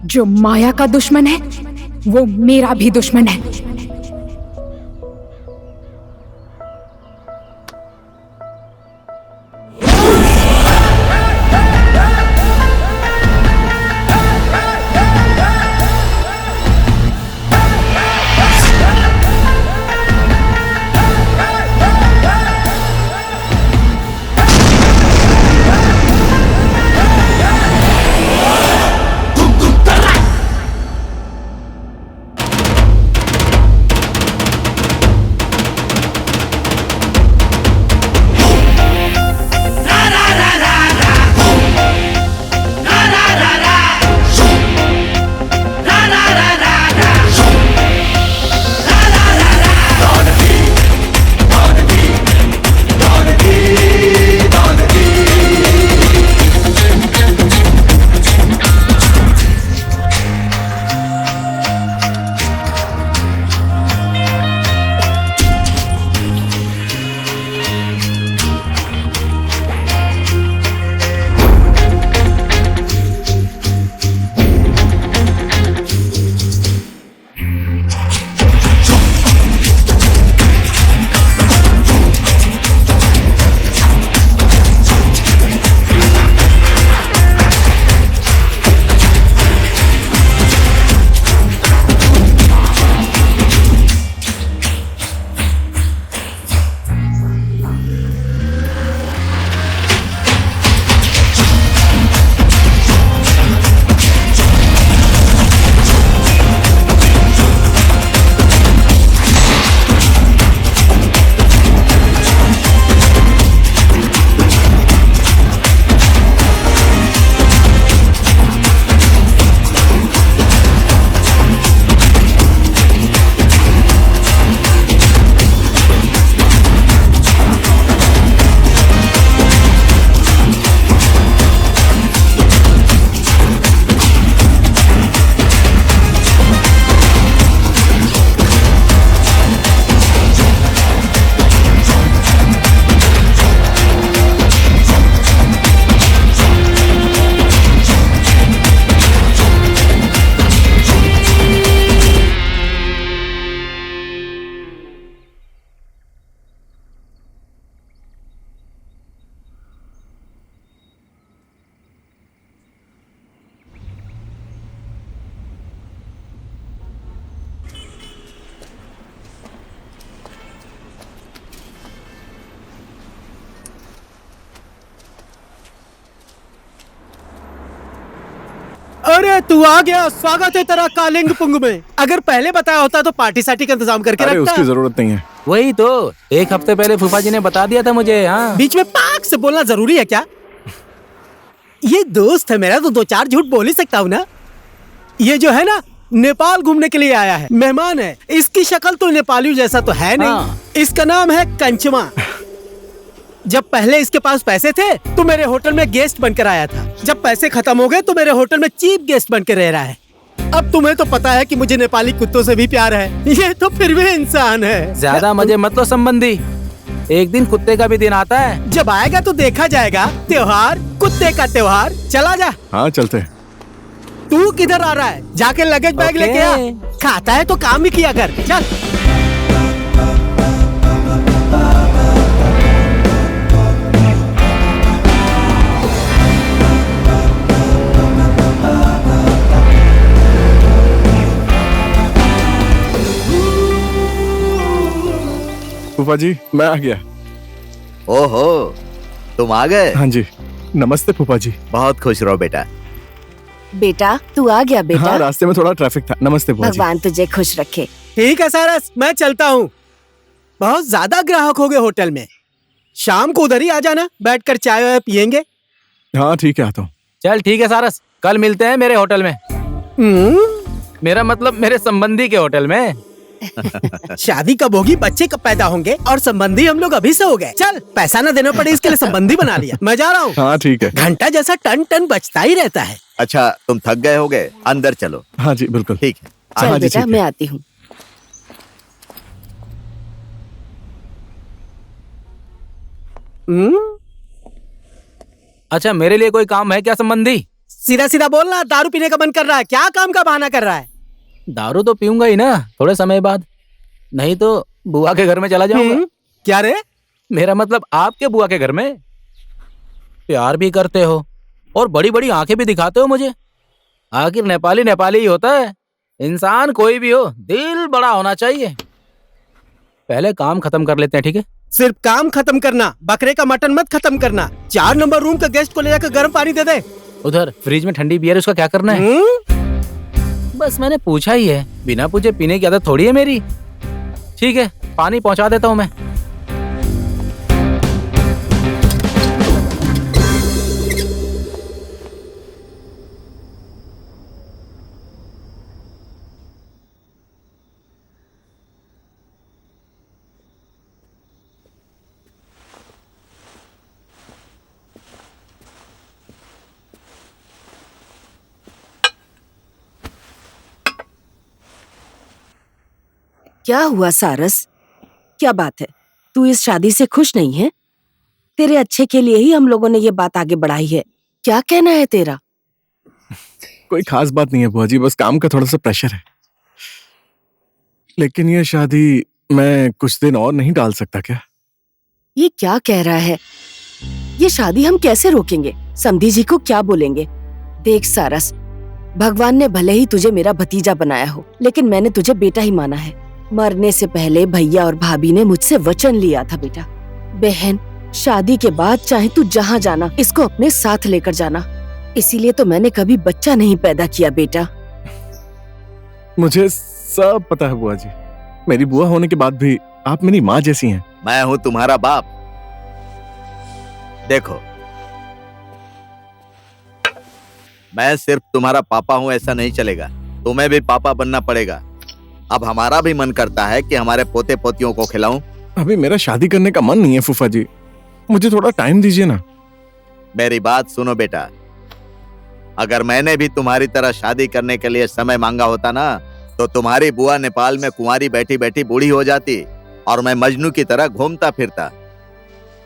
जो माया का दुश्मन है वो मेरा भी दुश्मन है। तू आ गया, स्वागत है तेरा कालिंग पुंग में। अगर पहले बताया होता तो पार्टी सार्टी का इंतजाम करके अरे रखता। उसकी जरूरत नहीं है। वही तो 1 हफ्ते पहले फूफा जी ने बता दिया था मुझे। हाँ बीच में पाक से बोलना जरूरी है क्या? ये दोस्त है मेरा तो 2-4 झूठ बोल ही सकता हूँ ना। ये जो है ना, नेपाल घूमने के लिए आया है, मेहमान है। इसकी शक्ल तो नेपालियों जैसा तो है नहीं। हाँ। इसका नाम है कंचमा। जब पहले इसके पास पैसे थे तो मेरे होटल में गेस्ट बनकर आया था। जब पैसे खत्म हो गए तो मेरे होटल में चीफ गेस्ट बनकर रह रहा है। अब तुम्हें तो पता है कि मुझे नेपाली कुत्तों से भी प्यार है। ये तो फिर भी इंसान है। ज्यादा मजे मत लो संबंधी, एक दिन कुत्ते का भी दिन आता है। जब आएगा तो देखा जाएगा। त्योहार, कुत्ते का त्योहार। चला जा। हाँ चलते हैं। तू किधर आ रहा है? जाके लगेज बैग ओके। लेके आ। खाता है तो काम भी किया कर। चल। फूफा जी मैं आ गया। ओहो, तुम आ गए। हाँ जी, नमस्ते फूफा जी। बहुत खुश रहो बेटा। बेटा तू आ गया बेटा। हाँ रास्ते में थोड़ा ट्रैफिक था। नमस्ते फूफा जी। भगवान तुझे खुश रखे। ठीक है सारस, मैं चलता हूँ। बहुत ज्यादा ग्राहक हो गए होटल में। शाम को उधर ही आ जाना, बैठकर चाय वाय पियेंगे। हाँ ठीक है, आता हूँ। चल ठीक है सारस, कल मिलते हैं मेरे होटल में। मेरा मतलब मेरे संबंधी के होटल में। शादी कब होगी, बच्चे कब पैदा होंगे, और संबंधी हम लोग अभी से हो गए। चल, पैसा ना देना पड़े इसके लिए संबंधी बना लिया। मैं जा रहा हूँ। हाँ ठीक है। घंटा जैसा टन टन बजता ही रहता है। अच्छा तुम थक गए होगे, अंदर चलो। हाँ जी बिल्कुल। ठीक है। चल हाँ जी, बेटा ठीक है। मैं आती हूँ। अच्छा मेरे लिए कोई काम है क्या संबंधी? सीधा सीधा बोलना, दारू पीने का मन कर रहा है क्या? काम का बहाना कर रहा है? दारू तो पीऊंगा ही ना थोड़े समय बाद, नहीं तो बुआ के घर में चला जाऊंगा। क्या रे? मेरा मतलब आपके बुआ के घर में। प्यार भी करते हो और बड़ी बड़ी आंखें भी दिखाते हो मुझे। आखिर नेपाली नेपाली ही होता है। इंसान कोई भी हो, दिल बड़ा होना चाहिए। पहले काम खत्म कर लेते हैं, ठीक है? सिर्फ काम खत्म करना, बकरे का मटन मत खत्म करना। 4 नंबर रूम का गेस्ट को ले जाकर गर्म पानी दे दे। उधर फ्रिज में ठंडी बियर, उसका क्या करना है? बस मैंने पूछा ही है, बिना पूछे पीने की आदत थोड़ी है मेरी। ठीक है, पानी पहुंचा देता हूँ मैं। क्या हुआ सारस? क्या बात है? तू इस शादी से खुश नहीं है? तेरे अच्छे के लिए ही हम लोगों ने ये बात आगे बढ़ाई है। क्या कहना है तेरा? कोई खास बात नहीं है बुआ जी, बस काम का थोड़ा सा प्रेशर है। लेकिन ये शादी मैं कुछ दिन और नहीं डाल सकता क्या? ये क्या कह रहा है? ये शादी हम कैसे रोकेंगे? समधी जी को क्या बोलेंगे? देख सारस, भगवान ने भले ही तुझे मेरा भतीजा बनाया हो, लेकिन मैंने तुझे बेटा ही माना है। मरने से पहले भैया और भाभी ने मुझसे वचन लिया था बेटा। बहन, शादी के बाद चाहे तू जहाँ जाना, इसको अपने साथ लेकर जाना। इसीलिए तो मैंने कभी बच्चा नहीं पैदा किया बेटा। मुझे सब पता है बुआ जी। मेरी बुआ होने के बाद भी आप मेरी माँ जैसी हैं। मैं हूँ तुम्हारा बाप। देखो, मैं सिर्फ तुम्हारा पापा हूँ ऐसा नहीं चलेगा, तुम्हें भी पापा बनना पड़ेगा। अब हमारा भी मन करता है कि हमारे पोते पोतियों को खिलाऊं। अभी मेरा शादी करने का मन नहीं है फूफा जी, मुझे थोड़ा टाइम दीजिए ना। मेरी बात सुनो बेटा, अगर मैंने भी तुम्हारी तरह शादी करने के लिए समय मांगा होता ना, तो तुम्हारी बुआ नेपाल में कुंवारी बैठी बैठी बूढ़ी हो जाती और मैं मजनू की तरह घूमता फिरता।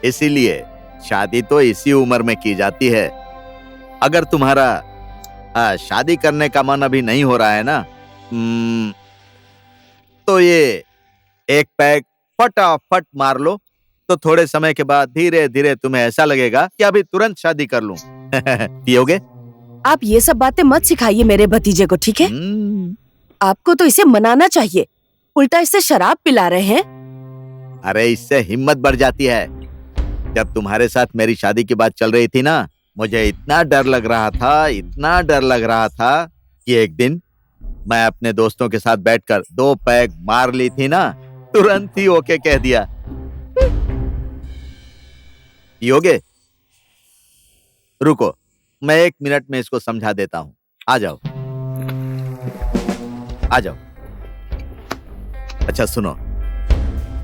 इसीलिए शादी तो इसी उम्र में की जाती है। अगर तुम्हारा शादी करने का मन अभी नहीं हो रहा है ना, तो ये एक पैक फटाफट मार लो, तो थोड़े समय के बाद धीरे धीरे तुम्हें ऐसा लगेगा कि अभी तुरंत शादी कर लूं। पियोगे? आप ये सब बातें मत सिखाइए मेरे भतीजे को, ठीक है? आपको तो इसे मनाना चाहिए, उल्टा इसे शराब पिला रहे हैं। अरे इससे हिम्मत बढ़ जाती है। जब तुम्हारे साथ मेरी शादी की बात चल रही थी ना, मुझे इतना डर लग रहा था, इतना डर लग रहा था कि एक दिन मैं अपने दोस्तों के साथ बैठकर 2 पैग मार ली थी ना, तुरंत ही ओके कह दिया। पियोगे? रुको, मैं 1 मिनट में इसको समझा देता हूं। आ जाओ, आ जाओ। अच्छा सुनो,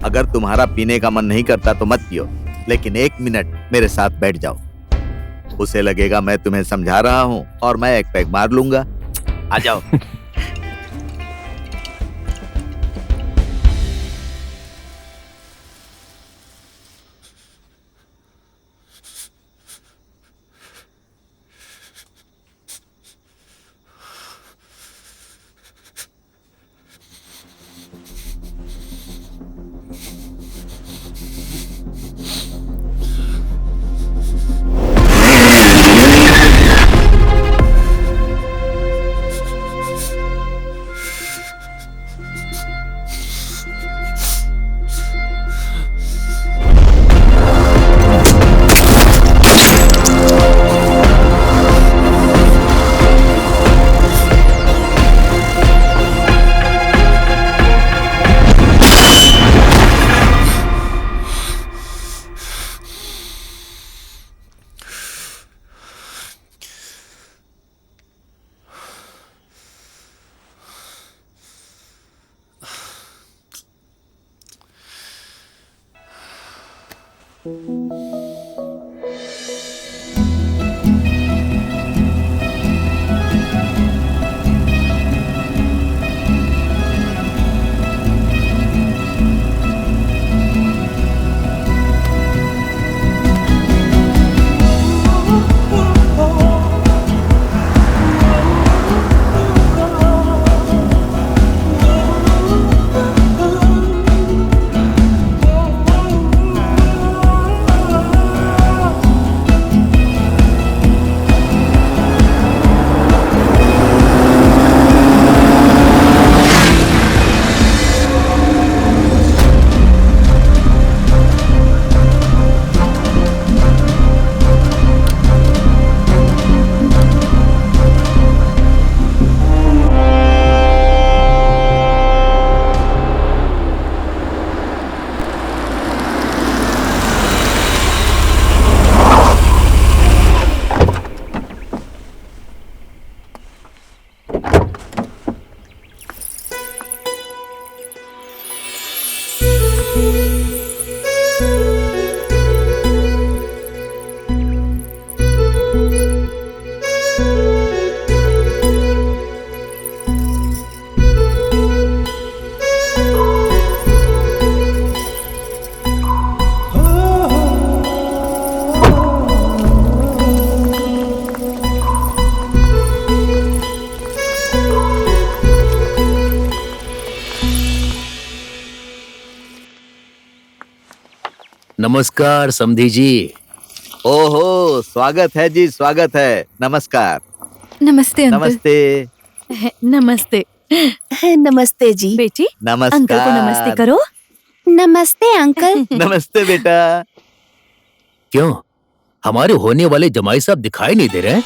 अगर तुम्हारा पीने का मन नहीं करता तो मत पियो, लेकिन 1 मिनट मेरे साथ बैठ जाओ। उसे लगेगा मैं तुम्हें समझा रहा हूं और मैं 1 पैग मार लूंगा। आ जाओ। नमस्कार समधी जी। ओहो, स्वागत है जी, स्वागत है। नमस्कार। नमस्ते अंकल। नमस्ते। नमस्ते नमस्ते जी। बेटी, नमस्कार। अंकल को नमस्ते करो। नमस्ते अंकल। नमस्ते बेटा। क्यों, हमारे होने वाले जमाई साहब दिखाई नहीं दे रहे?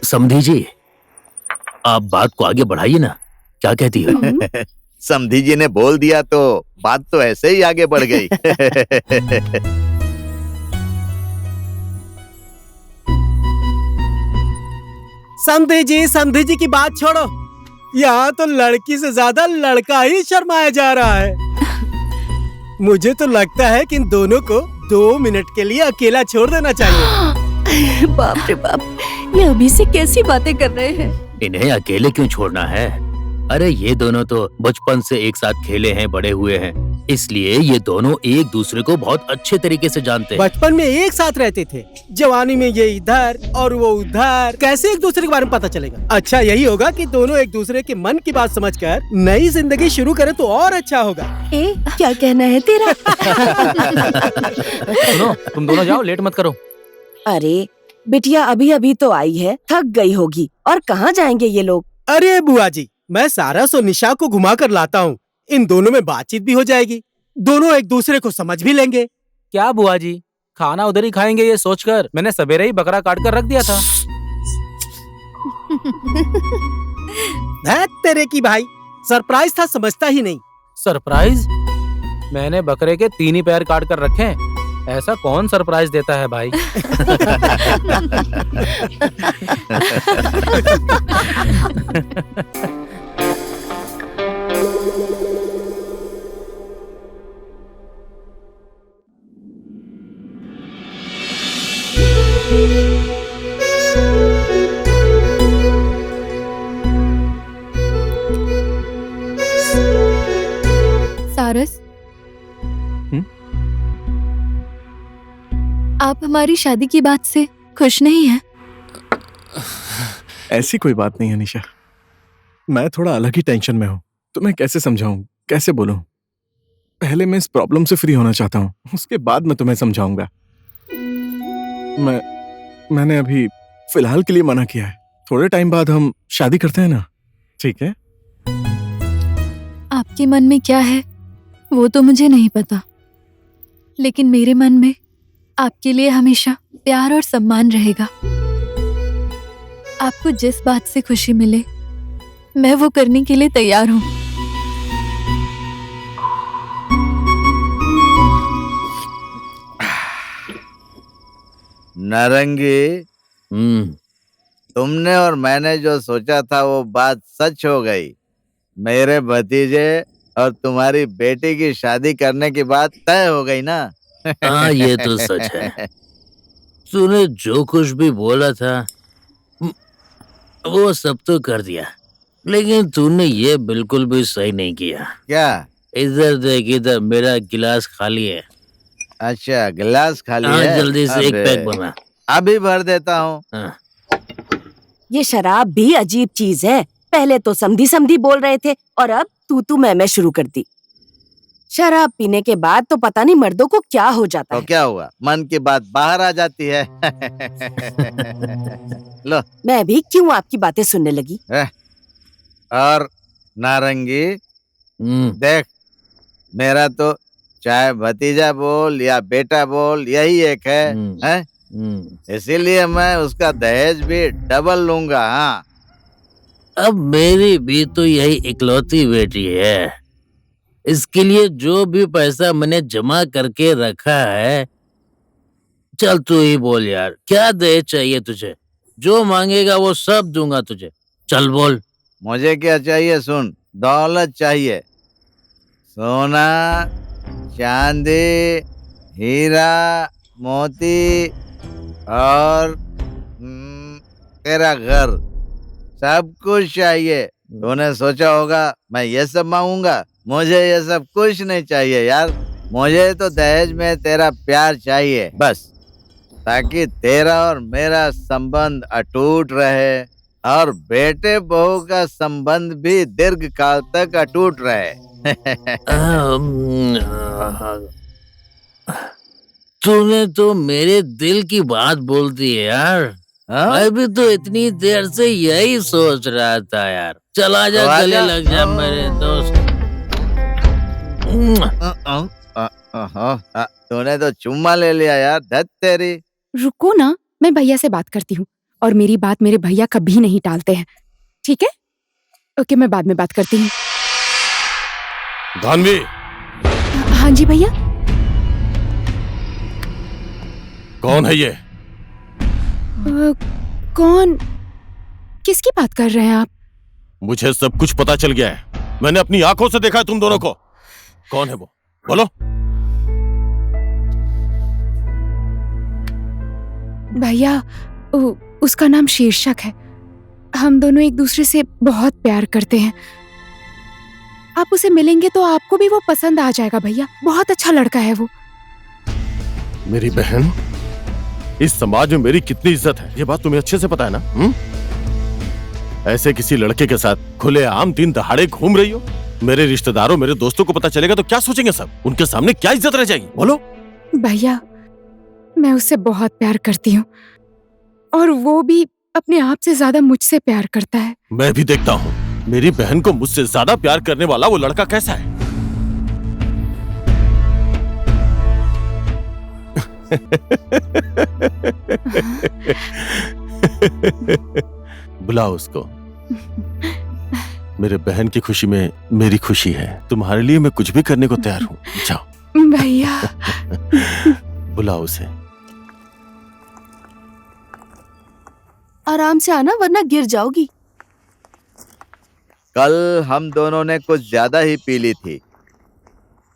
समधी जी, आप बात को आगे बढ़ाइए ना, क्या कहती है? समधी जी ने बोल दिया तो बात तो ऐसे ही आगे बढ़ गई। समधी जी की बात छोड़ो। यहाँ तो लड़की से ज्यादा लड़का ही शर्माया जा रहा है। मुझे तो लगता है कि इन दोनों को 2 मिनट के लिए अकेला छोड़ देना चाहिए। बाप रे बाप, ये अभी से कैसी बातें कर रहे हैं। इन्हें अकेले क्यों छोड़ना है? अरे ये दोनों तो बचपन से एक साथ खेले हैं, बड़े हुए हैं, इसलिए ये दोनों एक दूसरे को बहुत अच्छे तरीके से जानते हैं। बचपन में एक साथ रहते थे, जवानी में ये इधर और वो उधर, कैसे एक दूसरे के बारे में पता चलेगा? अच्छा यही होगा कि दोनों एक दूसरे के मन की बात समझकर नई जिंदगी शुरू करें तो और अच्छा होगा। क्या कहना है तेरा? सुनो, तुम दोनों जाओ, लेट मत करो। अरे बिटिया अभी अभी तो आई है, थक गई होगी। और कहाँ जाएंगे ये लोग? अरे बुआ जी, मैं सारस और निशा को घुमा कर लाता हूँ। इन दोनों में बातचीत भी हो जाएगी, दोनों एक दूसरे को समझ भी लेंगे। क्या बुआ जी, खाना उधर ही खाएंगे ये सोचकर मैंने सवेरे ही बकरा काट कर रख दिया था। धैत तेरे की भाई, सरप्राइज था, समझता ही नहीं। सरप्राइज? मैंने बकरे के 3 ही पैर काट कर रखे हैं। ऐसा कौन सरप्राइज देता है भाई? सारस, आप हमारी शादी की बात से खुश नहीं हैं? ऐसी कोई बात नहीं है निशा, मैं थोड़ा अलग ही टेंशन में हूँ। तो मैं कैसे समझाऊं, कैसे बोलूं? पहले मैं इस प्रॉब्लम से फ्री होना चाहता हूँ, उसके बाद मैं तुम्हें समझाऊंगा। मैंने अभी फिलहाल के लिए मना किया है। थोड़े टाइम बाद हम शादी करते हैं ना, ठीक है? आपके मन में क्या है वो तो मुझे नहीं पता, लेकिन मेरे मन में आपके लिए हमेशा प्यार और सम्मान रहेगा। आपको जिस बात से खुशी मिले मैं वो करने के लिए तैयार हूँ। नारंगी, तुमने और मैंने जो सोचा था वो बात सच हो गई। मेरे भतीजे और तुम्हारी बेटी की शादी करने की बात तय हो गई ना? हाँ, ये तो सच है। तूने जो कुछ भी बोला था वो सब तो कर दिया, लेकिन तूने ये बिल्कुल भी सही नहीं किया। क्या? इधर देख, इधर मेरा गिलास खाली है। अच्छा, गिलास खाली हाँ, है? जल्दी से एक अबे, पैक बना। अभी भर देता हूँ। हाँ। ये शराब भी अजीब चीज है। पहले तो समधी समधी बोल रहे थे और अब तू मैं शुरू कर दी। शराब पीने के बाद तो पता नहीं मर्दों को क्या हो जाता तो है। क्या हुआ, मन की बात बाहर आ जाती है। लो। मैं भी क्यों आपकी बातें सुनने लगी। और नारंगी, देख, मेरा तो चाहे भतीजा बोल या बेटा बोल यही एक है? इसीलिए मैं उसका दहेज भी डबल लूंगा। हाँ, अब मेरी भी तो यही इकलौती बेटी है। इसके लिए जो भी पैसा मैंने जमा करके रखा है, चल तू ही बोल यार, क्या दहेज चाहिए तुझे? जो मांगेगा वो सब दूंगा तुझे। चल बोल। मुझे क्या चाहिए सुन, दौलत चाहिए। सोना, चांदी, हीरा, मोती और तेरा घर, सब कुछ चाहिए। तूने सोचा होगा मैं ये सब मांगूंगा? मुझे ये सब कुछ नहीं चाहिए यार। मुझे तो दहेज में तेरा प्यार चाहिए बस, ताकि तेरा और मेरा संबंध अटूट रहे और बेटे बहू का संबंध भी दीर्घ काल तक अटूट रहे। तूने तो मेरे दिल की बात बोल दी है यार। मैं भी तो इतनी देर से यही सोच रहा था यार। चला जा, गले लग जा मेरे दोस्त। तूने तो चुम्मा ले लिया यार, धत तेरी। रुको ना, मैं भैया से बात करती हूँ, और मेरी बात मेरे भैया कभी नहीं टालते हैं, ठीक है? ओके, मैं बाद में बात करती हूँ। धानवी। हाँ जी भैया। कौन है ये? कौन? किसकी बात कर रहे हैं आप? मुझे सब कुछ पता चल गया है। मैंने अपनी आंखों से देखा है तुम दोनों को। कौन है वो, बोलो। भैया, उसका नाम शीर्षक है। हम दोनों एक दूसरे से बहुत प्यार करते हैं। आप उसे मिलेंगे तो आपको भी वो पसंद आ जाएगा भैया। बहुत अच्छा लड़का है वो। मेरी बहन, इस समाज में मेरी कितनी इज्जत है ये बात तुम्हें अच्छे से पता है ना? ऐसे किसी लड़के के साथ खुलेआम दिन दहाड़े घूम रही हो। मेरे रिश्तेदारों, मेरे दोस्तों को पता चलेगा तो क्या सोचेंगे सब? उनके सामने क्या इज्जत रह जाएगी, बोलो। भैया, मैं उससे बहुत प्यार करती हूँ, और वो भी अपने आप से ज्यादा मुझसे प्यार करता है। मैं भी देखता हूँ मेरी बहन को मुझसे ज्यादा प्यार करने वाला वो लड़का कैसा है। बुलाओ उसको। मेरे बहन की खुशी में मेरी खुशी है। तुम्हारे लिए मैं कुछ भी करने को तैयार हूँ। जाओ भैया। बुलाओ उसे। आराम से आना वरना गिर जाओगी। कल हम दोनों ने कुछ ज्यादा ही पी ली थी।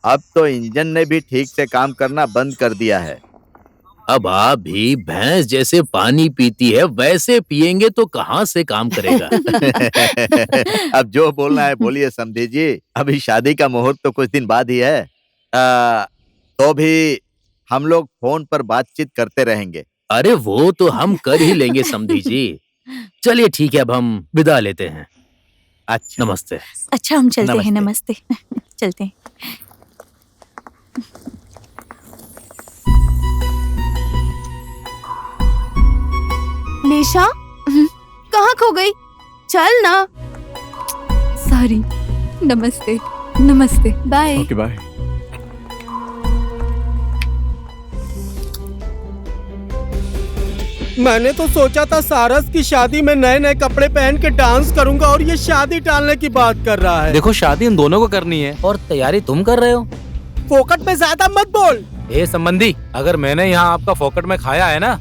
अब तो इंजन ने भी ठीक से काम करना बंद कर दिया है। अब आप भी भैंस जैसे पानी पीती है वैसे पिएंगे तो कहाँ से काम करेगा। अब जो बोलना है बोलिए समधी जी। अभी शादी का मुहूर्त तो कुछ दिन बाद ही है। तो भी हम लोग फोन पर बातचीत करते रहेंगे। अरे वो तो हम कर ही लेंगे समधी जी। चलिए ठीक है, अब हम विदा लेते हैं। अच्छा, नमस्ते। अच्छा हम चलते हैं। नमस्ते। नमस्ते। चलते हैं। निशा कहाँ खो गई? चल ना। सॉरी। नमस्ते। नमस्ते। बाय। Okay bye. मैंने तो सोचा था सारस की शादी में नए नए कपड़े पहन के डांस करूंगा और ये शादी टालने की बात कर रहा है। देखो शादी इन दोनों को करनी है और तैयारी तुम कर रहे हो। फोकट में ज्यादा मत बोल। ए संबंधी, अगर मैंने यहाँ आपका फोकट में खाया है ना,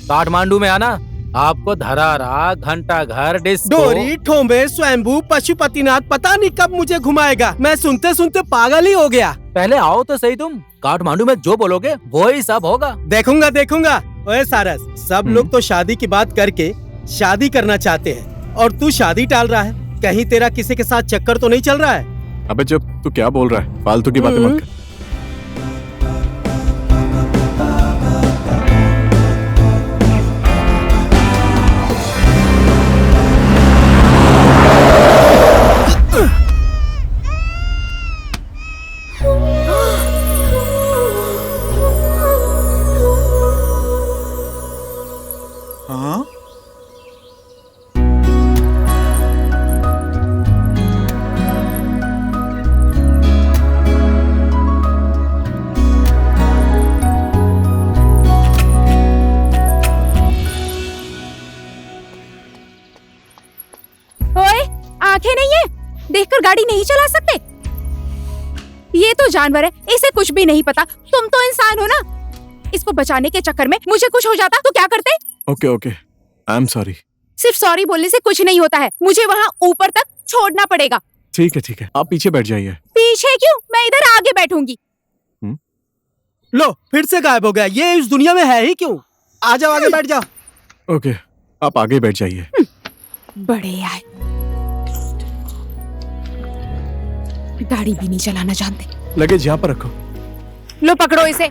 काठमांडू में आना, आपको धरारा, घंटा घर, डिस्को, डोरी, ठोंबे, स्वयंभू, पशुपतिनाथ पता नहीं कब मुझे घुमाएगा। मैं सुनते सुनते पागल ही हो गया। पहले आओ तो सही तुम। काठमांडू में जो बोलोगे वो ही सब होगा। देखूंगा देखूंगा। ओए सारस, सब लोग तो शादी की बात करके शादी करना चाहते हैं और तू शादी टाल रहा है। कहीं तेरा किसी के साथ चक्कर तो नहीं चल रहा है? अबे जब तू क्या बोल रहा है? फालतू की बातें मत कर। आंखें नहीं है, देखकर गाड़ी नहीं चला सकते? ये तो जानवर है, इसे कुछ भी नहीं पता। तुम तो इंसान हो ना। इसको बचाने के चक्कर में मुझे कुछ हो जाता तो क्या करते? Okay okay, I am sorry. सिर्फ सॉरी बोलने से कुछ नहीं होता है। मुझे वहाँ ऊपर तक छोड़ना पड़ेगा। ठीक है, आप पीछे बैठ जाइए। पीछे क्यों? मैं इधर आगे बैठूंगी। लो, फिर से गायब हो गया। ये इस दुनिया में है ही क्यों? आ जाओ, आगे बैठ जाओ। ओके, आप आगे बैठ जाइए। बड़े आए, गाड़ी भी नहीं चलाना जानते। लगेज यहाँ पर रखो। लो पकड़ो इसे।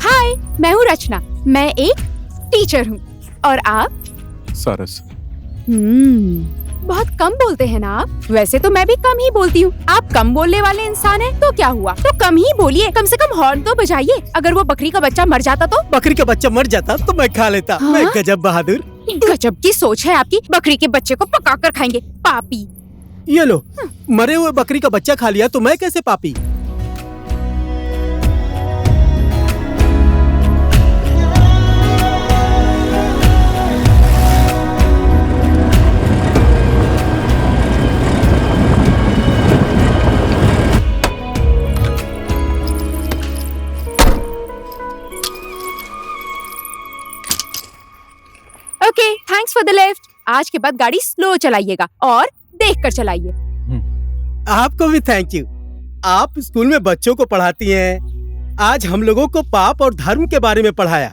हाय, मैं हूँ रचना। मैं एक टीचर हूँ। और आप? सारस। बहुत कम बोलते हैं ना आप। वैसे तो मैं भी कम ही बोलती हूँ। आप कम बोलने वाले इंसान हैं तो क्या हुआ? तो कम ही बोलिए, कम से कम हॉर्न तो बजाइए। अगर वो बकरी का बच्चा मर जाता तो? बकरी का बच्चा मर जाता तो मैं खा लेता। हाँ? मैं गजब बहादुर। गजब की सोच है आपकी। बकरी के बच्चे को पकाकर खाएंगे, पापी। ये लो, मरे हुए बकरी का बच्चा खा लिया तो मैं कैसे पापी? Okay, thanks for the lift. आज के बाद गाड़ी स्लो चलाइएगा और देखकर चलाइए। आपको भी थैंक यू। आप स्कूल में बच्चों को पढ़ाती हैं। आज हम लोगों को पाप और धर्म के बारे में पढ़ाया।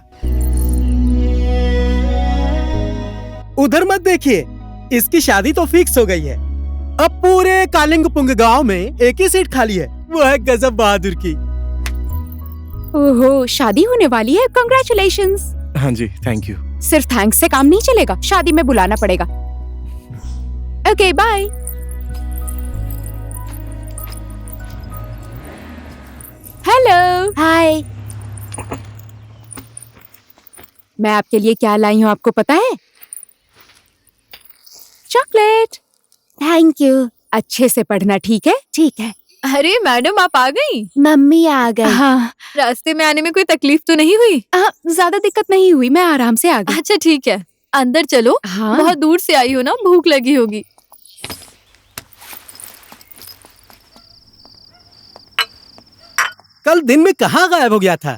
उधर मत देखिए, इसकी शादी तो फिक्स हो गई है। अब पूरे कालिंगपुंग गांव में एक ही सीट खाली है, वो है गजब बहादुर की। ओहो, शादी होने वाली है। कांग्रेचुलेशंस। हाँ जी, थैंक यू। सिर्फ थैंक्स से काम नहीं चलेगा, शादी में बुलाना पड़ेगा। Okay, bye. हेलो। हाय। मैं आपके लिए क्या लाई हूँ आपको पता है? चॉकलेट। Thank you. अच्छे से पढ़ना, ठीक है? ठीक है। अरे मैडम, आप आ गई? मम्मी आ गई। हाँ, रास्ते में आने में कोई तकलीफ तो नहीं हुई? ज्यादा दिक्कत नहीं हुई, मैं आराम से आ गई। अच्छा ठीक है, अंदर चलो। हाँ। बहुत दूर से आई हो ना, भूख लगी होगी। कल दिन में कहाँ गायब हो गया था?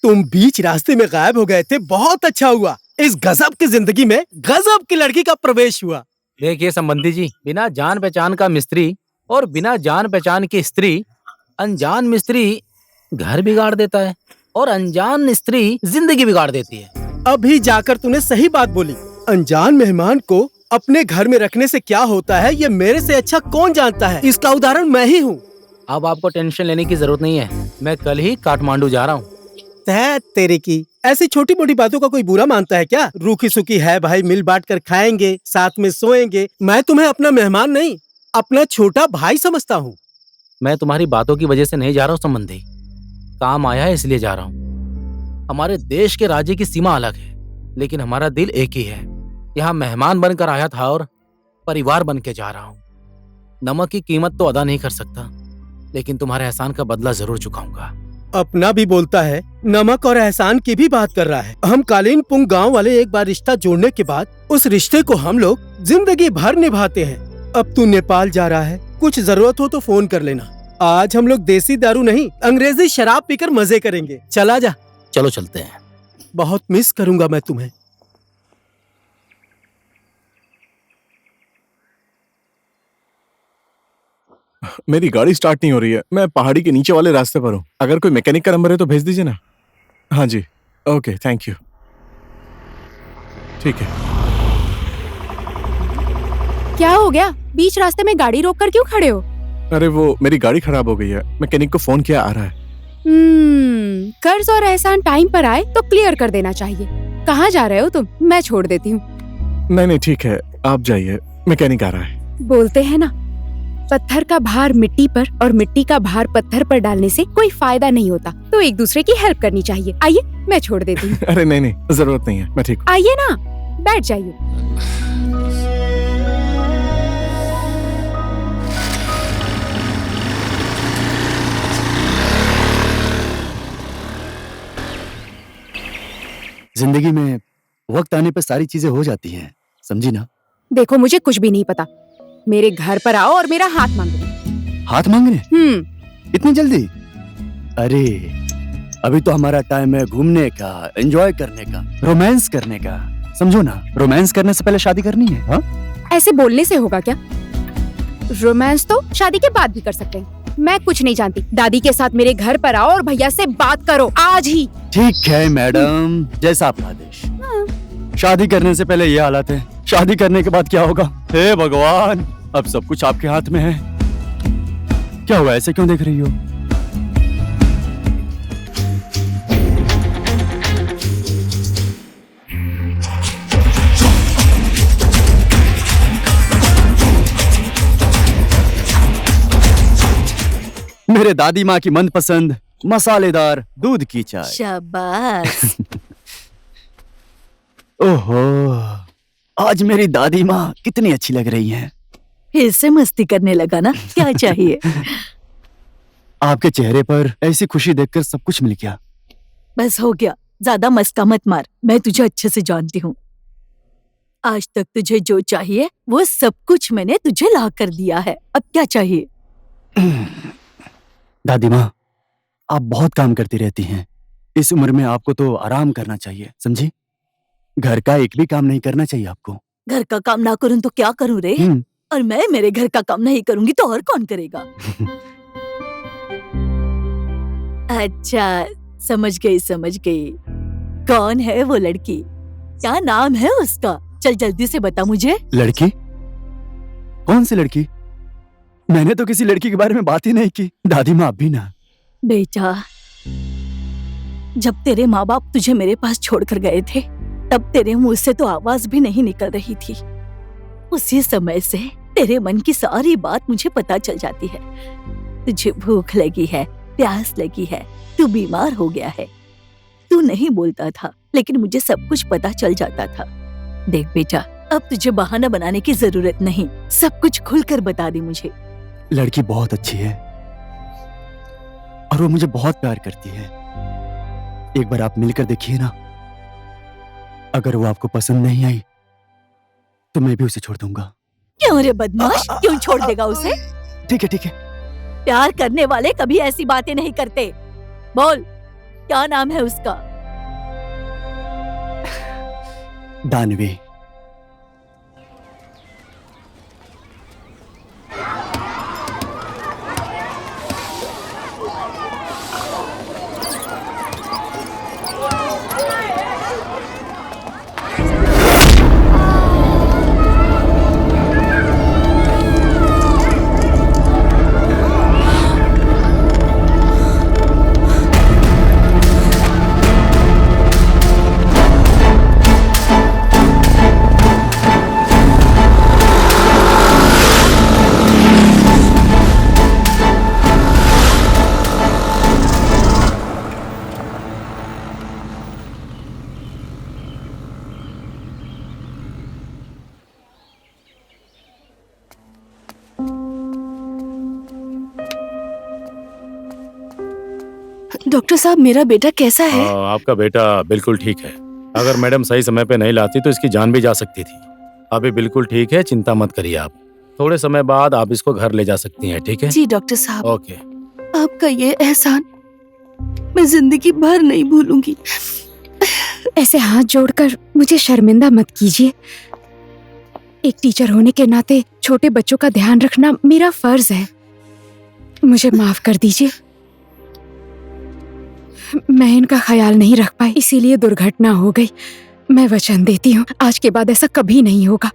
तुम बीच रास्ते में गायब हो गए थे, बहुत अच्छा हुआ। इस गजब की जिंदगी में गजब की लड़की का प्रवेश हुआ। देखिए संबंधी जी, बिना जान पहचान का मिस्त्री और बिना जान पहचान की स्त्री, अनजान मिस्त्री घर बिगाड़ देता है और अनजान स्त्री जिंदगी बिगाड़ देती है। अभी जाकर तूने सही बात बोली। अनजान मेहमान को अपने घर में रखने से क्या होता है, ये मेरे से अच्छा कौन जानता है। इसका उदाहरण मैं ही हूँ। अब आपको टेंशन लेने की जरूरत नहीं है, मैं कल ही काठमांडू जा रहा हूँ। तेरे की ऐसी छोटी मोटी बातों का कोई बुरा मानता है क्या? रूखी सूखी है भाई, मिल बांट कर खाएंगे, साथ में सोएंगे। मैं तुम्हें अपना मेहमान नहीं, अपना छोटा भाई समझता हूँ। मैं तुम्हारी बातों की वजह से नहीं जा रहा हूँ संबंधी, काम आया है इसलिए जा रहा हूँ। हमारे देश के राज्य की सीमा अलग है, लेकिन हमारा दिल एक ही है। यहाँ मेहमान बनकर आया था और परिवार बन के जा रहा हूँ। नमक की कीमत तो अदा नहीं कर सकता, लेकिन तुम्हारे एहसान का बदला जरूर चुकाऊंगा। अपना भी बोलता है, नमक और एहसान की भी बात कर रहा है। हम कालीनपुंग गांव वाले एक बार रिश्ता जोड़ने के बाद उस रिश्ते को हम लोग जिंदगी भर निभाते हैं। अब तू नेपाल जा रहा है, कुछ जरूरत हो तो फोन कर लेना। आज हम लोग देसी दारू नहीं, अंग्रेजी शराब पीकर मजे करेंगे। चला जा। चलो चलते हैं। बहुत मिस करूंगा मैं तुम्हें। मेरी गाड़ी स्टार्ट नहीं हो रही है। मैं पहाड़ी के नीचे वाले रास्ते पर हूँ। अगर कोई मैकेनिक का नंबर है तो भेज दीजिए ना। हाँ जी, ओके, थैंक यू। ठीक है। क्या हो गया? बीच रास्ते में गाड़ी रोककर क्यों खड़े हो? अरे वो मेरी गाड़ी खराब हो गई है, मैकेनिक को फोन किया, आ रहा है। कर्ज और एहसान टाइम पर आए तो क्लियर कर देना चाहिए। कहाँ जा रहे हो तुम? मैं छोड़ देती हूँ। नहीं ठीक है, आप जाइए, मैकेनिक आ रहा है। बोलते हैं ना, पत्थर का भार मिट्टी पर और मिट्टी का भार पत्थर पर डालने से कोई फायदा नहीं होता, तो एक दूसरे की हेल्प करनी चाहिए। आइए, मैं छोड़ देती हूँ। अरे नहीं, जरूरत नहीं है, मैं ठीक हूँ। आइए ना, बैठ जाइए। जिंदगी में वक्त आने पर सारी चीजें हो जाती हैं, समझी ना? देखो, मुझे कुछ भी नहीं पता। मेरे घर पर आओ और मेरा हाथ मांगो। हाथ मांगने? इतनी जल्दी? अरे अभी तो हमारा टाइम है घूमने का, एंजॉय करने का, रोमांस करने का। समझो ना, रोमांस करने से पहले शादी करनी है। हाँ, ऐसे बोलने से होगा क्या? रोमांस तो शादी के बाद भी कर सकते हैं। मैं कुछ नहीं जानती। दादी के साथ मेरे घर पर आओ और भैया से बात करो आज ही। ठीक है मैडम, जैसा आपका आदेश। शादी करने से पहले ये हालत है, शादी करने के बाद क्या होगा? हे भगवान, अब सब कुछ आपके हाथ में है। क्या हुआ, ऐसे क्यों देख रही हो? मेरे दादी माँ की मनपसंद मसालेदार दूध की चाय। शाबाश। ओहो, आज मेरी दादी माँ कितनी अच्छी लग रही हैं। फिर से मस्ती करने लगा ना? क्या चाहिए? आपके चेहरे पर ऐसी खुशी देखकर सब कुछ मिल गया। बस हो गया, ज्यादा मस्का मत मार। मैं तुझे अच्छे से जानती हूँ। आज तक तुझे जो चाहिए वो सब कुछ मैंने तुझे ला कर दिया है। अब क्या चाहिए? दादी माँ, आप बहुत काम करती रहती हैं। इस उम्र में आपको तो आराम करना चाहिए, समझी? घर का एक भी काम नहीं करना चाहिए आपको। घर का काम ना करूँ तो क्या करूँ रे? और मैं मेरे घर का काम नहीं करूंगी तो और कौन करेगा? अच्छा, समझ गई। कौन है वो लड़की? क्या नाम है उसका? चल जल्दी से बता मुझे। लड़की? कौन सी लड़की? मैंने तो किसी लड़की के बारे में बात ही नहीं की। दादी माँ, आप भी ना। बेटा, जब तेरे माँ बाप तुझे मेरे पास छोड़कर गए थे, तब तेरे मुंह से तो आवाज भी नहीं निकल रही थी। उसी समय से तेरे मन की सारी बात मुझे पता चल जाती है। तुझे भूख लगी है, प्यास लगी है, तू बीमार हो गया है। तू नहीं बोलता था, लेकिन मुझे सब कुछ पता चल जाता था। देख बेटा, अब तुझे बहाना बनाने की जरूरत नहीं, सब कुछ खुलकर बता दे मुझे। लड़की बहुत अच्छी है और वो मुझे बहुत प्यार करती है। एक बार आप मिलकर देखिए ना, अगर वो आपको पसंद नहीं आई तो मैं भी उसे छोड़ दूंगा। क्यों रे बदमाश, क्यों छोड़ देगा उसे? ठीक है ठीक है। प्यार करने वाले कभी ऐसी बातें नहीं करते। बोल, क्या नाम है उसका? दानवी। डॉक्टर साहब, मेरा बेटा कैसा है? आपका बेटा बिल्कुल ठीक है। अगर मैडम सही समय पे नहीं लाती तो इसकी जान भी जा सकती थी। अभी बिल्कुल ठीक है, चिंता मत करिए आप। थोड़े समय बाद आप इसको घर ले जा सकती हैं, ठीक है? जी डॉक्टर साहब। ओके। आपका ये एहसान मैं जिंदगी भर नहीं भूलूंगी। ऐसे हाथ जोड़कर मुझे शर्मिंदा मत कीजिए। एक टीचर होने के नाते छोटे बच्चों का ध्यान रखना मेरा फर्ज है। मुझे माफ कर दीजिए। मैं इनका ख्याल नहीं रख पाई, इसीलिए दुर्घटना हो गई। मैं वचन देती हूँ, आज के बाद ऐसा कभी नहीं होगा।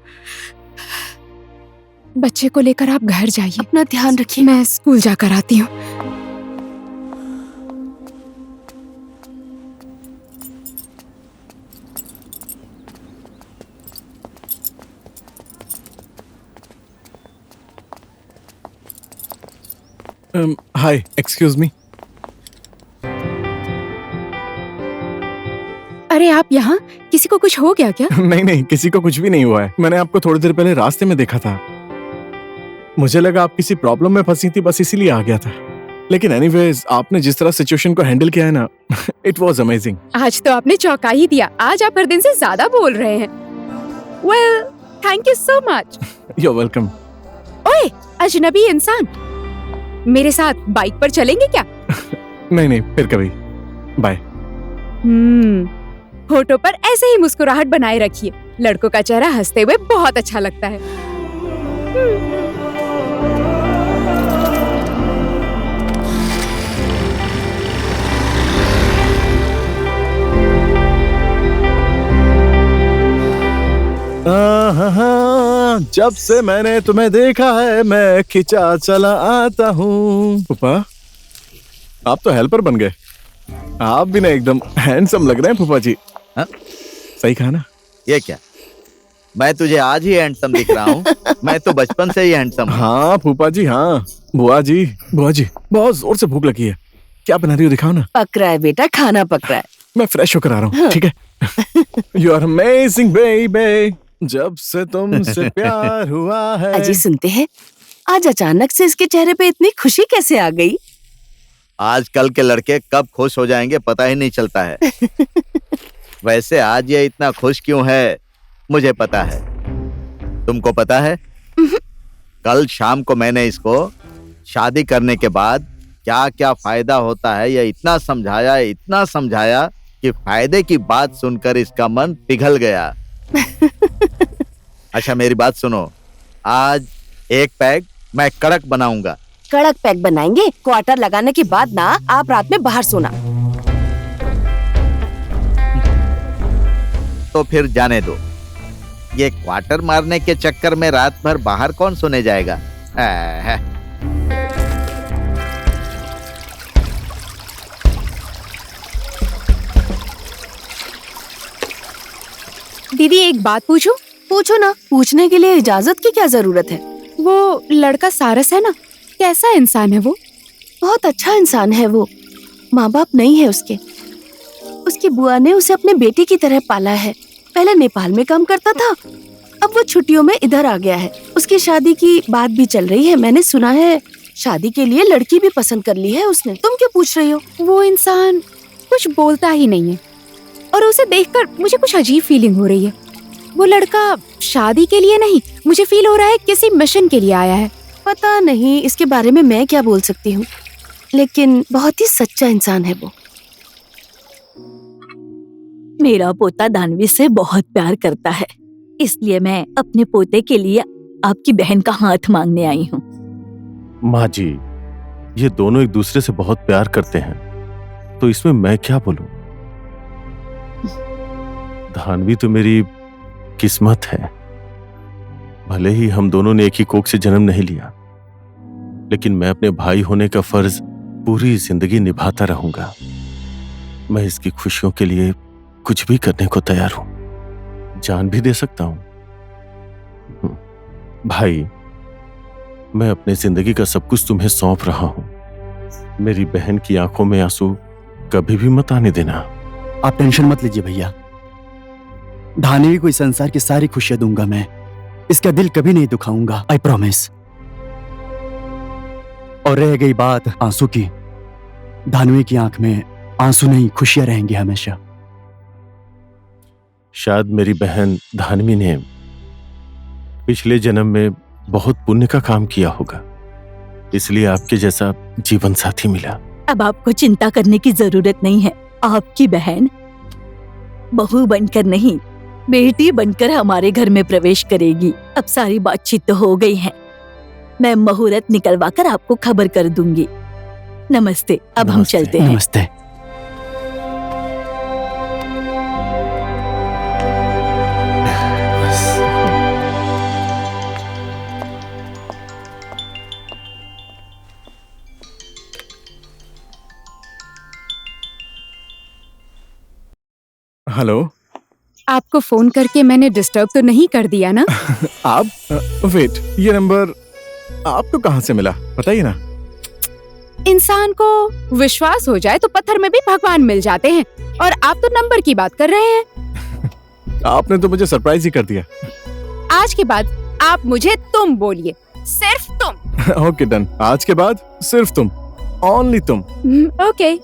बच्चे को लेकर आप घर जाइए, अपना ध्यान रखिए। मैं स्कूल जाकर आती हूँ। हाय, एक्सक्यूज मी। अरे आप यहाँ? किसी को कुछ हो गया क्या? नहीं नहीं, किसी को कुछ भी नहीं हुआ है। मैंने आपको थोड़ी देर पहले रास्ते में देखा था। मुझे लगा आप किसी प्रॉब्लम में फंसी थी, बस इसीलिए आ गया था। लेकिन एनीवेज, आपने जिस तरह सिचुएशन को हैंडल किया है ना, इट वाज अमेजिंग। आज तो आपने चौंका ही दिया। आज आप हर दिन से ज्यादा बोल रहे हैं। Well, thank you so much. You welcome. ओए, अजनबी इंसान, मेरे साथ बाइक पर चलेंगे क्या? नहीं नहीं, फिर कभी। बाय। होठों पर ऐसे ही मुस्कुराहट बनाए रखिए। लड़कों का चेहरा हंसते हुए बहुत अच्छा लगता है। जब से मैंने तुम्हें देखा है मैं खिंचा चला आता हूँ। फूफा, आप तो हेल्पर बन गए। आप भी ना एकदम हैंडसम लग रहे हैं फूफा जी। हाँ? सही कहा ना? ये क्या, मैं तुझे आज ही हैंडसम दिख रहा हूँ? मैं तो बचपन से ही हैंडसम हूँ। हाँ फूफा जी, हाँ। बुआ जी बहुत जोर से भूख लगी है। क्या बना रही हो, दिखाओ ना। पक रहा है बेटा, खाना पक रहा है। मैं फ्रेश होकर आ रहा हूँ। ठीक है। यू आर अमेजिंग बेबी, जब से तुमसे प्यार हुआ है। अजी सुनते हैं, आज अचानक से इसके चेहरे पे इतनी खुशी कैसे आ गई? आजकल के लड़के कब खुश हो जाएंगे पता ही नहीं चलता है। वैसे आज ये इतना खुश क्यों है मुझे पता है। तुमको पता है? कल शाम को मैंने इसको शादी करने के बाद क्या क्या फायदा होता है ये इतना समझाया कि फायदे की बात सुनकर इसका मन पिघल गया। अच्छा मेरी बात सुनो, आज एक पैक मैं कड़क बनाऊंगा। कड़क पैक बनाएंगे? क्वार्टर लगाने के बाद ना आप रात में बाहर सोना। तो फिर जाने दो, ये क्वार्टर मारने के चक्कर में रात भर बाहर कौन सोने जाएगा? दीदी एक बात पूछूं? पूछो ना। पूछने के लिए इजाजत की क्या जरूरत है? वो लड़का सारस है ना, कैसा इंसान है वो? बहुत अच्छा इंसान है वो। माँ बाप नहीं है उसके। उसकी बुआ ने उसे अपने बेटे की तरह पाला है। पहले नेपाल में काम करता था, अब वो छुट्टियों में इधर आ गया है। उसकी शादी की बात भी चल रही है, मैंने सुना है। शादी के लिए लड़की भी पसंद कर ली है उसने। तुम क्यों पूछ रही हो? वो इंसान कुछ बोलता ही नहीं है और उसे देखकर मुझे कुछ अजीब फीलिंग हो रही है। वो लड़का शादी के लिए नहीं, मुझे फील हो रहा है किसी मिशन के लिए आया है। पता नहीं, इसके बारे में मैं क्या बोल सकती हूँ, लेकिन बहुत ही सच्चा इंसान है वो। मेरा पोता दानवी से बहुत प्यार करता है, इसलिए मैं अपने पोते के लिए आपकी बहन का हाथ मांगने आई हूँ। माँ जी, ये दोनों एक दूसरे से बहुत प्यार करते हैं, तो इसमें मैं क्या बोलूं? धानवी तो मेरी किस्मत है। भले ही हम दोनों ने एक ही कोख से जन्म नहीं लिया, लेकिन मैं अपने भाई होने का फर्ज पूरी जिंदगी निभाता रहूंगा। मैं इसकी खुशियों के लिए कुछ भी करने को तैयार हूं, जान भी दे सकता हूं। भाई, मैं अपने जिंदगी का सब कुछ तुम्हें सौंप रहा हूं। मेरी बहन की आंखों में आंसू कभी भी मत आने देना। आप टेंशन मत लीजिए भैया, धानवी को इस संसार की सारी खुशियां दूंगा मैं। इसका दिल कभी नहीं दुखाऊंगा, आई प्रॉमिस। और रह गई बात आंसू की, धानवी की आंख में आंसू नहीं, खुशियां रहेंगी हमेशा। शायद मेरी बहन धानवी ने पिछले जन्म में बहुत पुण्य का काम किया होगा, इसलिए आपके जैसा जीवन साथी मिला। अब आपको चिंता करने की जरूरत नहीं है। आपकी बहन बहू बनकर नहीं, बेटी बनकर हमारे घर में प्रवेश करेगी। अब सारी बातचीत तो हो गई है, मैं मुहूर्त निकलवा कर आपको खबर कर दूंगी। नमस्ते, अब हम चलते हैं। नमस्ते। हेलो। आपको फोन करके मैंने डिस्टर्ब तो नहीं कर दिया ना? आप वेट, ये नंबर आपको कहाँ से मिला, बताइए ना। इंसान को विश्वास हो जाए तो पत्थर में भी भगवान मिल जाते हैं, और आप तो नंबर की बात कर रहे हैं। आपने तो मुझे सरप्राइज ही कर दिया। आज के बाद आप मुझे तुम बोलिए, सिर्फ तुम। ओके डन, आज के बाद सिर्फ तुम, ओनली तुम। ओके।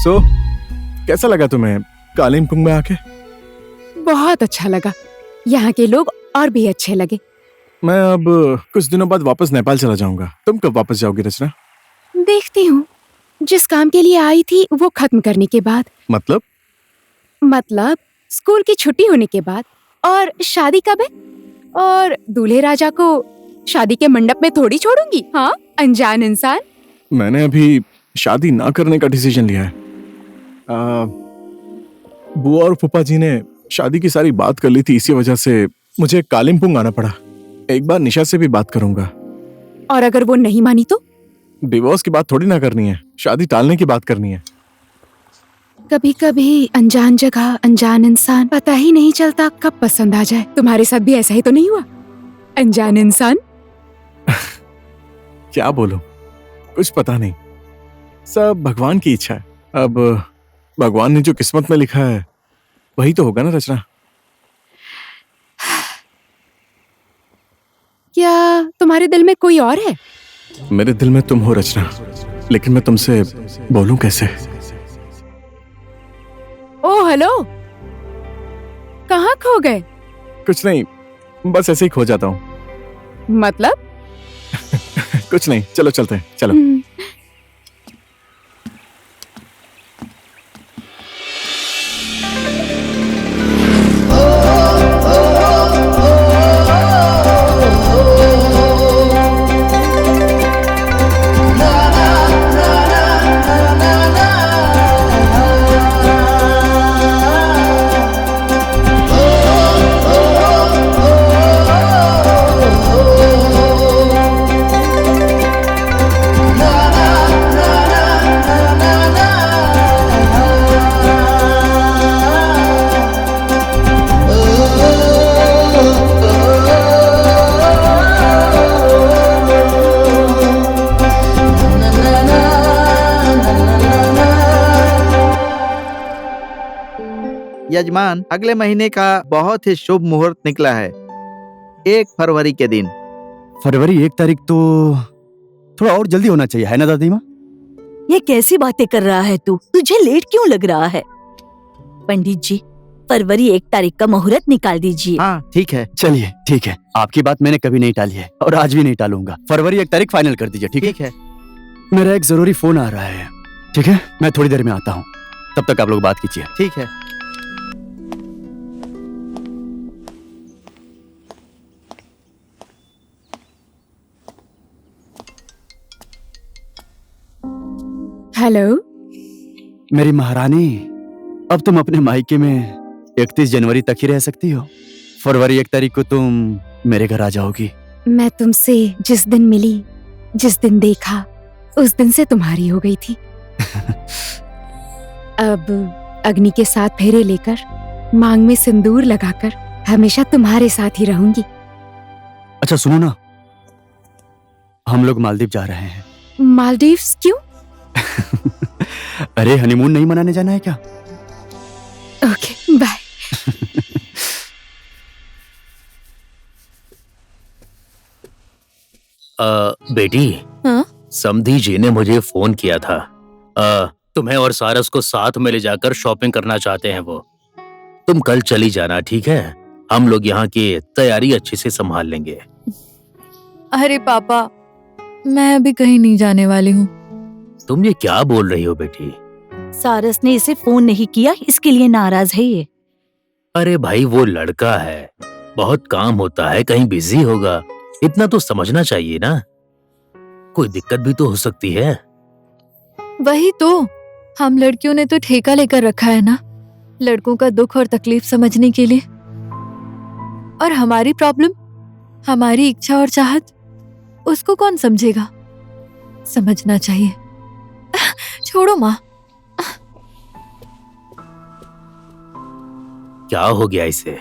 सो कैसा लगा तुम्हें कालिम्पोंग में आके? बहुत अच्छा लगा, यहाँ के लोग और भी अच्छे लगे। मैं अब कुछ दिनों बाद वापस नेपाल चला जाऊंगा। तुम कब वापस जाओगी रचना? देखती हूँ, जिस काम के लिए आई थी वो खत्म करने के बाद। मतलब स्कूल की छुट्टी होने के बाद। और शादी कब है? और दूल्हे राजा को शादी के मंडप में थोड़ी छोड़ूंगी। हाँ, अनजान इंसान। मैंने अभी शादी ना करने का डिसीजन लिया है। बुआ और फूफा जी ने शादी की सारी बात कर ली थी, इसी वजह से मुझे कालिम्पोंग आना पड़ा। एक बार निशा से भी बात करूंगा। और अगर वो नहीं मानी तो? डिवोर्स की बात थोड़ी ना करनी है, शादी टालने की बात करनी है। कभी कभी अनजान जगह अनजान इंसान, पता ही नहीं चलता कब पसंद आ जाए। तुम्हारे साथ भी ऐसा ही तो नहीं हुआ, अनजान इंसान? क्या बोलूं, कुछ पता नहीं, सब भगवान की इच्छा है। अब भगवान ने जो किस्मत में लिखा है वही तो होगा ना रचना। क्या तुम्हारे दिल में कोई और है? मेरे दिल में तुम हो रचना, लेकिन मैं तुमसे बोलूं कैसे? ओ हेलो, कहाँ खो गए? कुछ नहीं, बस ऐसे ही खो जाता हूँ। मतलब? कुछ नहीं, चलो चलते हैं, चलो। यजमान, अगले महीने का बहुत ही शुभ मुहूर्त निकला है, 1 फरवरी के दिन। फरवरी 1 तारीख तो थोड़ा और जल्दी होना चाहिए, है ना दादी माँ? ये कैसी बातें कर रहा है तू? तुझे लेट क्यों लग रहा है? पंडित जी, फरवरी 1 तारीख का मुहूर्त निकाल दीजिए। हाँ ठीक है। चलिए ठीक है, आपकी बात मैंने कभी नहीं टाली है और आज भी नहीं टालूंगा। फरवरी 1 तारीख फाइनल कर दीजिए, ठीक है? ठीक है। मेरा एक जरूरी फोन आ रहा है, ठीक है? मैं थोड़ी देर में आता हूँ, तब तक आप लोग बात कीजिए। ठीक है। हेलो। मेरी महारानी, अब तुम अपने मायके में 31 जनवरी तक ही रह सकती हो। फरवरी 1 तारीख को तुम मेरे घर आ जाओगी। मैं तुमसे जिस दिन मिली, जिस दिन देखा, उस दिन से तुम्हारी हो गई थी। अब अग्नि के साथ फेरे लेकर, मांग में सिंदूर लगाकर हमेशा तुम्हारे साथ ही रहूंगी। अच्छा सुनो ना, हम लोग मालदीव जा रहे हैं। मालदीव्स क्यों? अरे हनीमून नहीं मनाने जाना है क्या? Okay bye. बेटी, हाँ? समधी जी ने मुझे फोन किया था। तुम्हें और सारस को साथ में ले जाकर शॉपिंग करना चाहते हैं वो। तुम कल चली जाना, ठीक है? हम लोग यहाँ की तैयारी अच्छे से संभाल लेंगे। अरे पापा, मैं अभी कहीं नहीं जाने वाली हूँ। तुम ये क्या बोल रही हो बेटी? सारस ने इसे फोन नहीं किया, इसके लिए नाराज है ये। अरे भाई, वो लड़का है, बहुत काम होता है, कहीं बिजी होगा, इतना तो समझना चाहिए ना। कोई दिक्कत भी तो हो सकती है। वही तो, हम लड़कियों ने तो ठेका लेकर रखा है ना, लड़कों का दुख और तकलीफ समझने के लिए। और हमारी प्रॉब्लम, हमारी इच्छा और चाहत, उसको कौन समझेगा? समझना चाहिए। छोड़ो माँ। क्या हो गया इसे?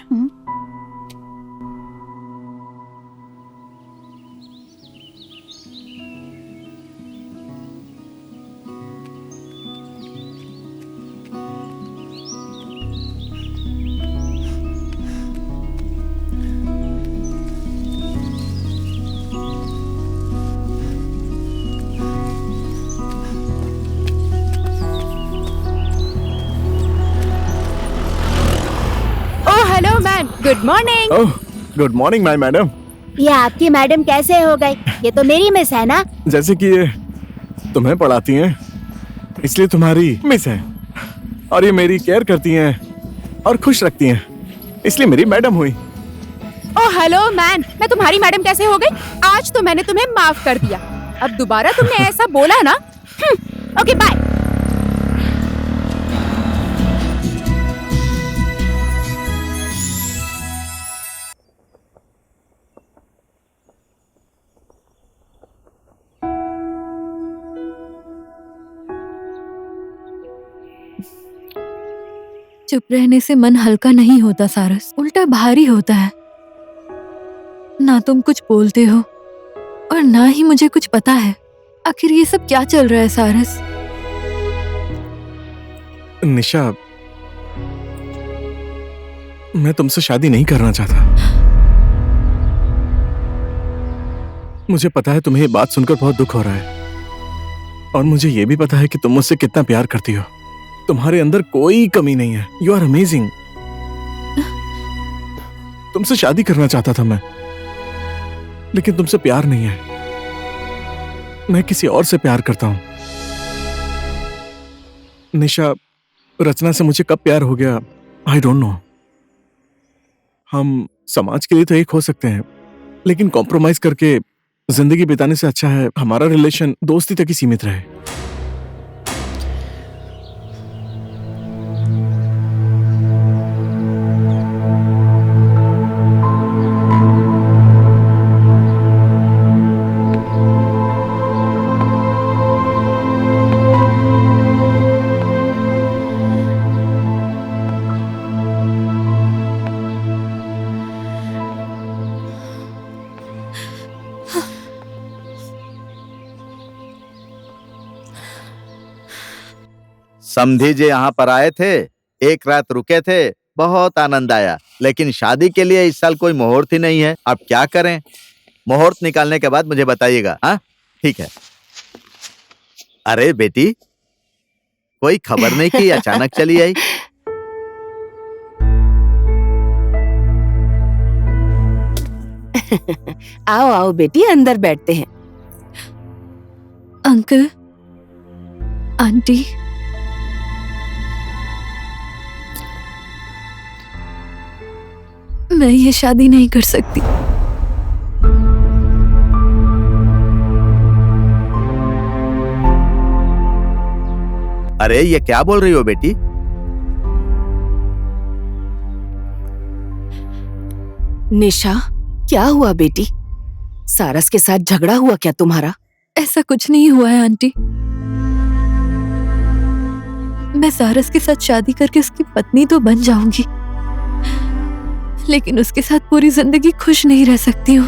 Hello ma'am, good morning. Oh, good morning my madam. ये आपकी मैडम कैसे हो गई? ये तो मेरी मिस है ना। जैसे कि ये तुम्हें पढ़ाती हैं, इसलिए तुम्हारी मिस है, और ये मेरी केयर करती हैं और खुश रखती हैं, इसलिए मेरी मैडम हुई। ओह हेलो मैन, मैं तुम्हारी मैडम कैसे हो गई? आज तो मैंने तुम्हें माफ कर दिया, अब दोबारा तुमने ऐसा बोला ना। Okay bye. चुप रहने से मन हल्का नहीं होता सारस, उल्टा भारी होता है। ना तुम कुछ बोलते हो और ना ही मुझे कुछ पता है। आखिर ये सब क्या चल रहा है सारस? निशा, मैं तुमसे शादी नहीं करना चाहता। मुझे पता है तुम्हें ये बात सुनकर बहुत दुख हो रहा है, और मुझे ये भी पता है कि तुम मुझसे कितना प्यार करती हो। तुम्हारे अंदर कोई कमी नहीं है। You are amazing. तुमसे शादी करना चाहता था मैं, लेकिन तुमसे प्यार नहीं है। मैं किसी और से प्यार करता हूं। निशा, रचना से मुझे कब प्यार हो गया, आई डोंट नो। हम समाज के लिए तो एक हो सकते हैं, लेकिन कॉम्प्रोमाइज करके जिंदगी बिताने से अच्छा है हमारा रिलेशन दोस्ती तक ही सीमित रहे। समधी जी यहाँ पर आए थे, एक रात रुके थे, बहुत आनंद आया, लेकिन शादी के लिए इस साल कोई मुहूर्त ही नहीं है। अब क्या करें? मुहूर्त निकालने के बाद मुझे बताइएगा। हाँ, ठीक है। अरे बेटी, कोई खबर नहीं की, अचानक चली आई। आओ आओ बेटी, अंदर बैठते हैं। अंकल, आंटी, मैं ये शादी नहीं कर सकती। अरे ये क्या बोल रही हो बेटी? निशा, क्या हुआ बेटी? सारस के साथ झगड़ा हुआ क्या तुम्हारा? ऐसा कुछ नहीं हुआ है आंटी। मैं सारस के साथ शादी करके उसकी पत्नी तो बन जाऊंगी, लेकिन उसके साथ पूरी जिंदगी खुश नहीं रह सकती हूँ,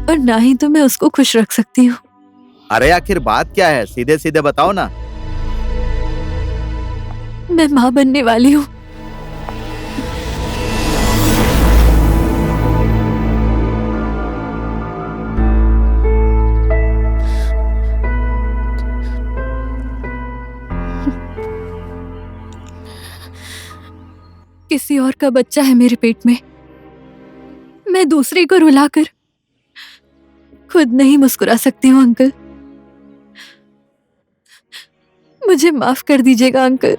और ना ही तो मैं उसको खुश रख सकती हूँ। अरे आखिर बात क्या है? सीधे सीधे बताओ ना। मैं माँ बनने वाली हूँ। किसी और का बच्चा है मेरे पेट में। मैं दूसरे को रुलाकर खुद नहीं मुस्कुरा सकती हूँ अंकल। मुझे माफ कर दीजिएगा अंकल।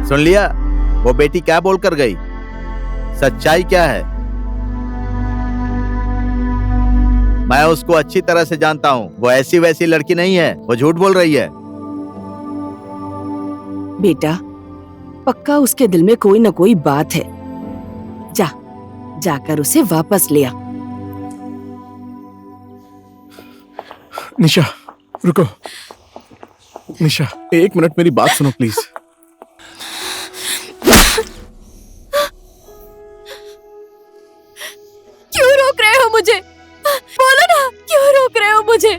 सुन लिया वो बेटी क्या बोलकर गई? सच्चाई क्या है? मैं उसको अच्छी तरह से जानता हूँ। वो ऐसी वैसी लड़की नहीं है, वो झूठ बोल रही है। बेटा, पक्का उसके दिल में कोई न कोई बात है। जाकर उसे वापस ले आ। निशा, रुको। निशा, 1 मिनट मेरी बात सुनो प्लीज। क्यों रोक रहे हो मुझे? बोलो ना, क्यों रोक रहे हो मुझे?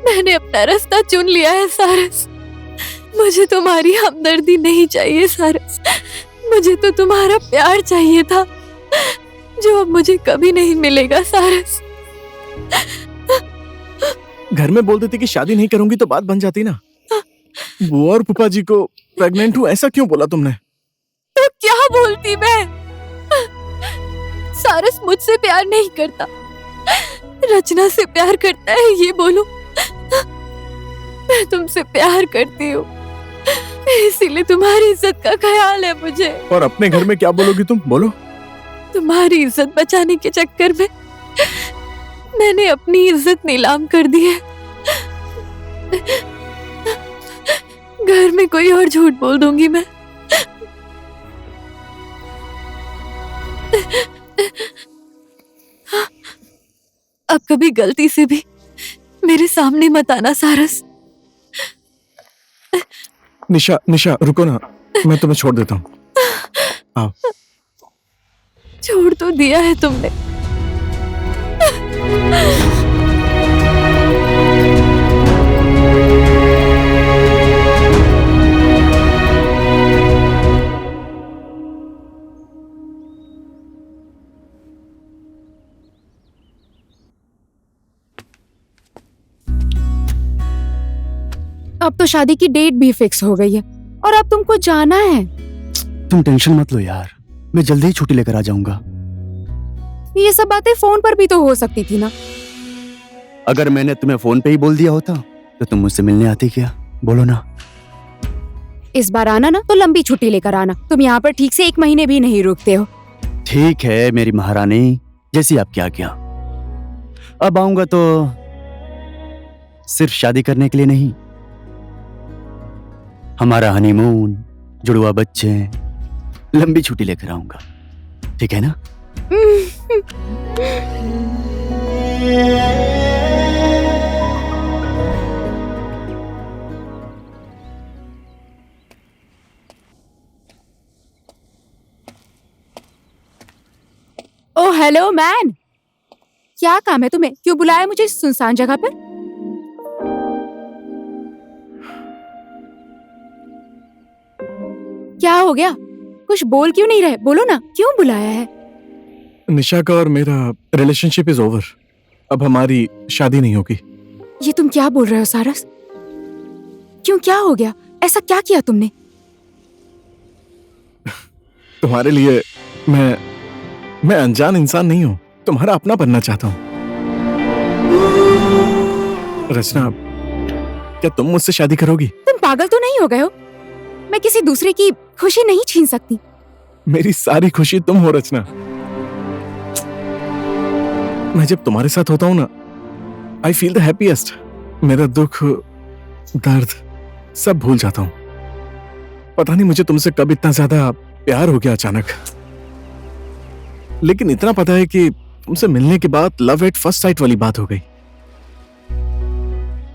मैंने अपना रास्ता चुन लिया है सारस। मुझे तुम्हारी हमदर्दी नहीं चाहिए सारस। मुझे तो तुम्हारा प्यार चाहिए था, जो अब मुझे कभी नहीं मिलेगा सारस। घर में बोल देती कि शादी नहीं करूंगी तो बात बन जाती ना। बुआ और पुपा जी को प्रेग्नेंट हूँ ऐसा क्यों बोला तुमने? तो क्या बोलती मैं? सारस मुझसे प्यार नहीं करता, रचना से प्यार करता है, ये बोलो। मैं तुमसे प्यार करती हूँ, इसीलिए तुम्हारी इज्जत का ख्याल है मुझे। और अपने घर में क्या बोलोगी तुम? बोलो। तुम्हारी इज्जत बचाने के चक्कर में मैंने अपनी इज्जत नीलाम कर दी है। घर में कोई और झूठ बोल दूंगी मैं। अब कभी गलती से भी मेरे सामने मत आना सारस। निशा, निशा रुको ना, मैं तुम्हें छोड़ देता हूँ। आओ। छोड़ तो दिया है तुमने। अब तो शादी की डेट भी फिक्स हो गई है और अब तुमको जाना है। तुम टेंशन मत लो यार, मैं जल्दी ही छुट्टी लेकर आ जाऊंगा। ये सब बातें फोन पर भी तो हो सकती थी ना। अगर मैंने तुम्हें फोन पे ही बोल दिया होता तो तुम मुझसे मिलने आती क्या? बोलो ना। इस बार आना ना तो लंबी छुट्टी लेकर आना। तुम यहाँ पर ठीक से 1 महीने भी नहीं रुकते हो। ठीक है मेरी महारानी, जैसी आपकी आज्ञा। अब आऊंगा तो सिर्फ शादी करने के लिए नहीं, हमारा हनीमून, जुड़वा बच्चे, लंबी छुट्टी लेकर आऊंगा, ठीक है ना? ओ हेलो मैन, क्या काम है तुम्हें? क्यों बुलाया मुझे इस सुनसान जगह पर? क्या हो गया? कुछ बोल क्यों नहीं रहे? बोलो ना, क्यों बुलाया है? निशा का और मेरा रिलेशनशिप इज ओवर। अब हमारी शादी नहीं होगी। ये तुम क्या बोल रहे हो सारस? क्यों, क्या हो गया? ऐसा क्या किया तुमने? तुम्हारे लिए मैं अनजान इंसान नहीं हूँ, तुम्हारा अपना बनना चाहता हूँ। रचना, क्या तुम मुझसे शादी करोगी? तुम पागल तो नहीं हो गए हो? मैं किसी दूसरे की खुशी नहीं छीन सकती। मेरी सारी खुशी तुम हो रचना। मैं जब तुम्हारे साथ होता हूँ ना, आई फील द हैप्पीएस्ट। मेरा दुख, दर्द सब भूल जाता हूँ। पता नहीं मुझे तुमसे कब इतना ज्यादा प्यार हो गया अचानक। लेकिन इतना पता है कि तुमसे मिलने के बाद लव एट फर्स्ट साइट वाली बात हो गई।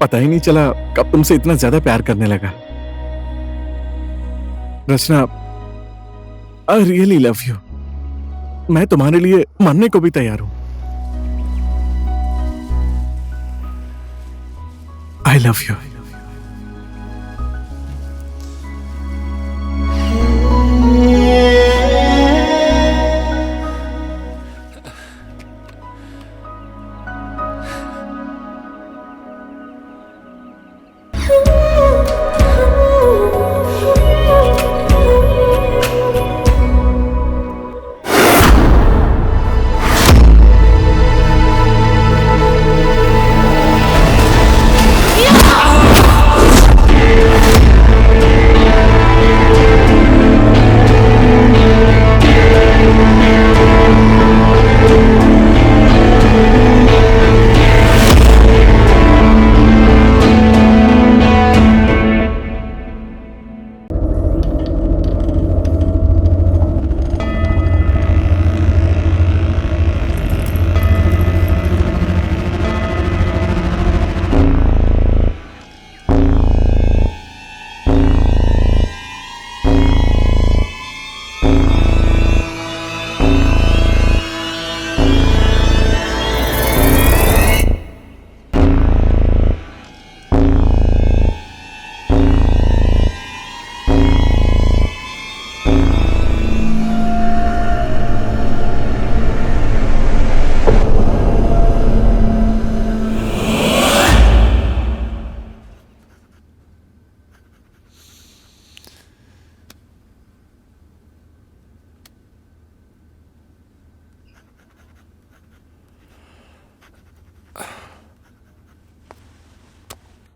पता ही नहीं चला कब तुमसे इतना ज्यादा प्यार करने लगा। रचना, आई रियली लव यू। मैं तुम्हारे लिए मरने को भी तैयार हूं। I love you.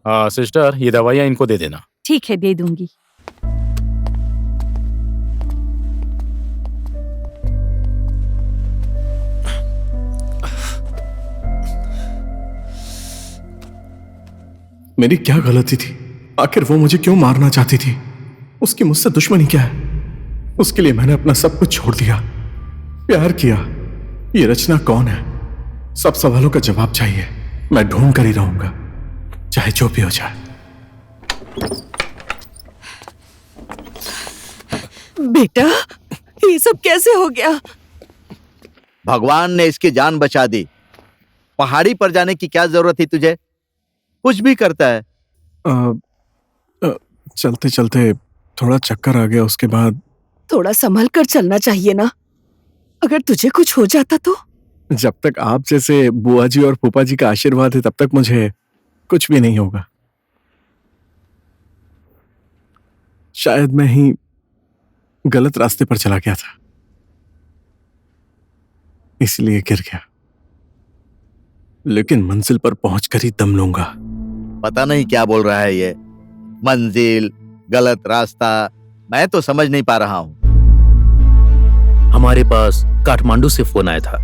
सिस्टर, ये दवाइयाँ इनको दे देना। ठीक है, दे दूंगी। मेरी क्या गलती थी? आखिर वो मुझे क्यों मारना चाहती थी? उसकी मुझसे दुश्मनी क्या है? उसके लिए मैंने अपना सब कुछ छोड़ दिया, प्यार किया। ये रचना कौन है? सब सवालों का जवाब चाहिए। मैं ढूंढ कर ही रहूंगा, चाहे जो भी हो जाए। बेटा, ये सब कैसे हो गया? भगवान ने इसकी जान बचा दी। पहाड़ी पर जाने की क्या जरूरत थी तुझे? कुछ भी करता है। चलते चलते थोड़ा चक्कर आ गया, उसके बाद। थोड़ा संभल कर चलना चाहिए ना, अगर तुझे कुछ हो जाता तो। जब तक आप जैसे बुआ जी और फूफा जी का आशीर्वाद है, तब तक मुझे कुछ भी नहीं होगा। शायद मैं ही गलत रास्ते पर चला गया था, इसलिए गिर गया। लेकिन मंजिल पर पहुंचकर ही दम लूंगा। पता नहीं क्या बोल रहा है ये। मंजिल, गलत रास्ता, मैं तो समझ नहीं पा रहा हूं। हमारे पास काठमांडू से फोन आया था।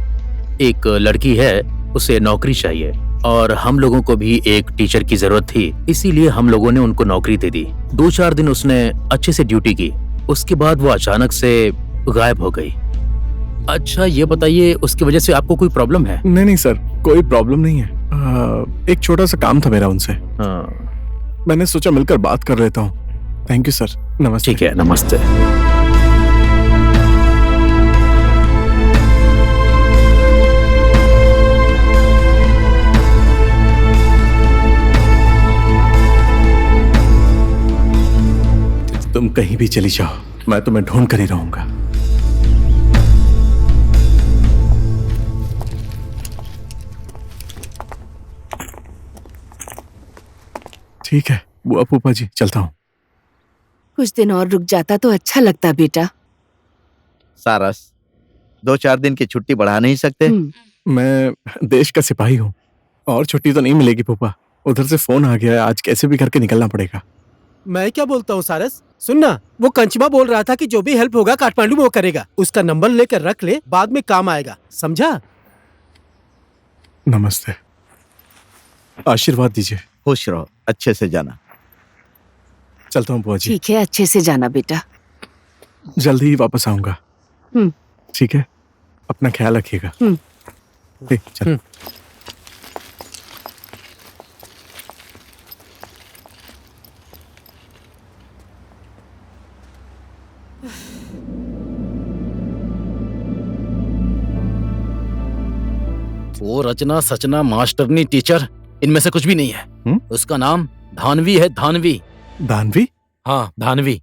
एक लड़की है, उसे नौकरी चाहिए। और हम लोगों को भी एक टीचर की जरूरत थी, इसीलिए हम लोगों ने उनको नौकरी दे दी। 2-4 दिन उसने अच्छे से ड्यूटी की, उसके बाद वो अचानक से गायब हो गई। अच्छा ये बताइए, उसकी वजह से आपको कोई प्रॉब्लम है? नहीं सर, कोई प्रॉब्लम नहीं है। एक छोटा सा काम था मेरा उनसे। मैंने सोचा मिलकर बात कर लेता हूँ। थैंक यू सर, नमस्ते। ठीक है, नमस्ते। तुम कहीं भी चली जाओ, मैं तुम्हें ढूंढ कर ही रहूंगा। ठीक है बुआ फूफा जी, चलता हूँ। कुछ दिन और रुक जाता तो अच्छा लगता बेटा। सारस, 2-4 दिन की छुट्टी बढ़ा नहीं सकते? मैं देश का सिपाही हूँ और छुट्टी तो नहीं मिलेगी फूफा। उधर से फोन आ गया है, आज कैसे भी करके निकलना पड़ेगा। मैं क्या बोलता हूँ सारस, सुनना, वो कंचमा बोल रहा था कि जो भी हेल्प होगा काठमांडू में वो करेगा। उसका नंबर लेकर रख ले, बाद में काम आएगा, समझा? नमस्ते, आशीर्वाद दीजिए। खुश रहो, अच्छे से जाना। चलता हूँ बुआ जी। ठीक है, अच्छे से जाना बेटा। जल्दी ही वापस आऊंगा। ठीक है, अपना ख्याल रखिएगा। चल। वो रचना सचना मास्टरनी टीचर, इनमें से कुछ भी नहीं है। उसका नाम धानवी है, धानवी। धानवी? हाँ, धानवी।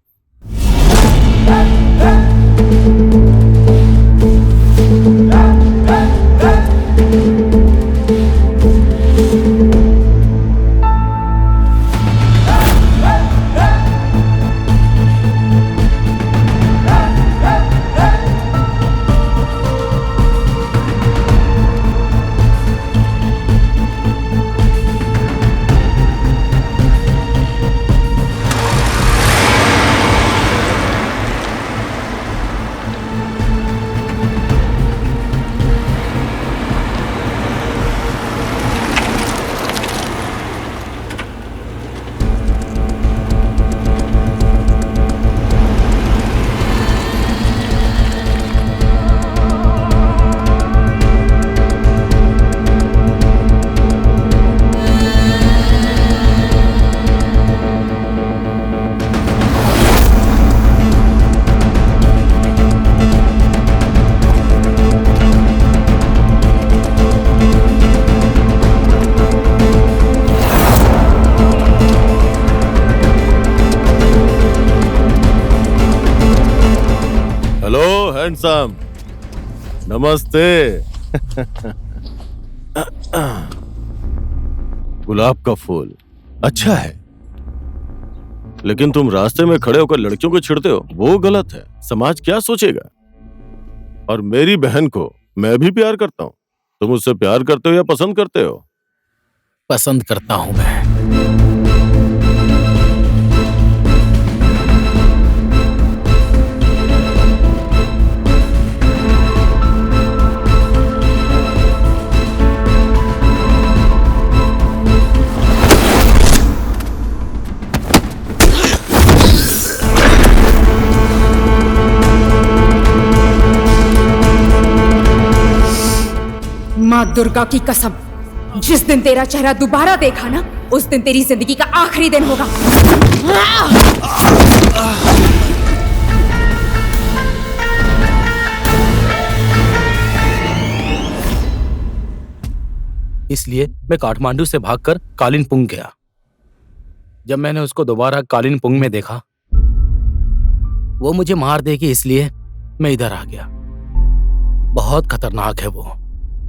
हैंडसम, नमस्ते। गुलाब का फूल अच्छा है, लेकिन तुम रास्ते में खड़े होकर लड़कियों को छेड़ते हो, वो गलत है। समाज क्या सोचेगा? और मेरी बहन को मैं भी प्यार करता हूँ। तुम उससे प्यार करते हो या पसंद करते हो? पसंद करता हूं मैं। माँ दुर्गा की कसम, जिस दिन तेरा चेहरा दोबारा देखा ना, उस दिन तेरी जिंदगी का आखिरी दिन होगा। इसलिए मैं काठमांडू से भागकर कालिंपुंग गया। जब मैंने उसको दोबारा कालिंपुंग में देखा, वो मुझे मार देगी, इसलिए मैं इधर आ गया। बहुत खतरनाक है वो,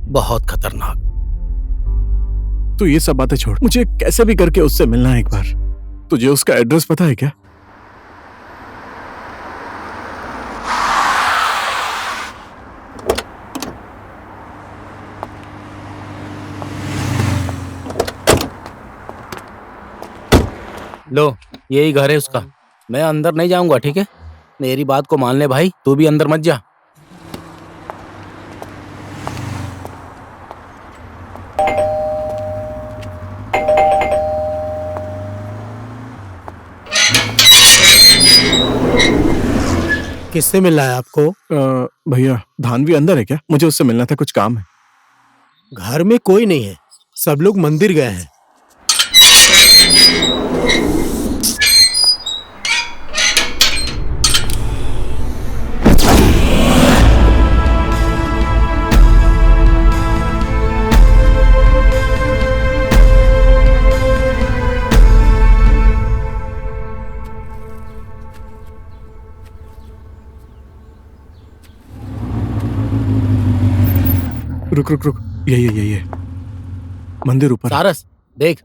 बहुत खतरनाक। तू ये सब बातें छोड़, मुझे कैसे भी करके उससे मिलना है एक बार। तुझे उसका एड्रेस पता है क्या? लो, यही घर है उसका। मैं अंदर नहीं जाऊंगा, ठीक है? मेरी बात को मान ले भाई, तू भी अंदर मत जा। किससे मिलना है आपको? भैया धानवी अंदर है क्या? मुझे उससे मिलना था, कुछ काम है। घर में कोई नहीं है, सब लोग मंदिर गए हैं। रुक रुक रुक, यही है मंदिर ऊपर। सारस देख,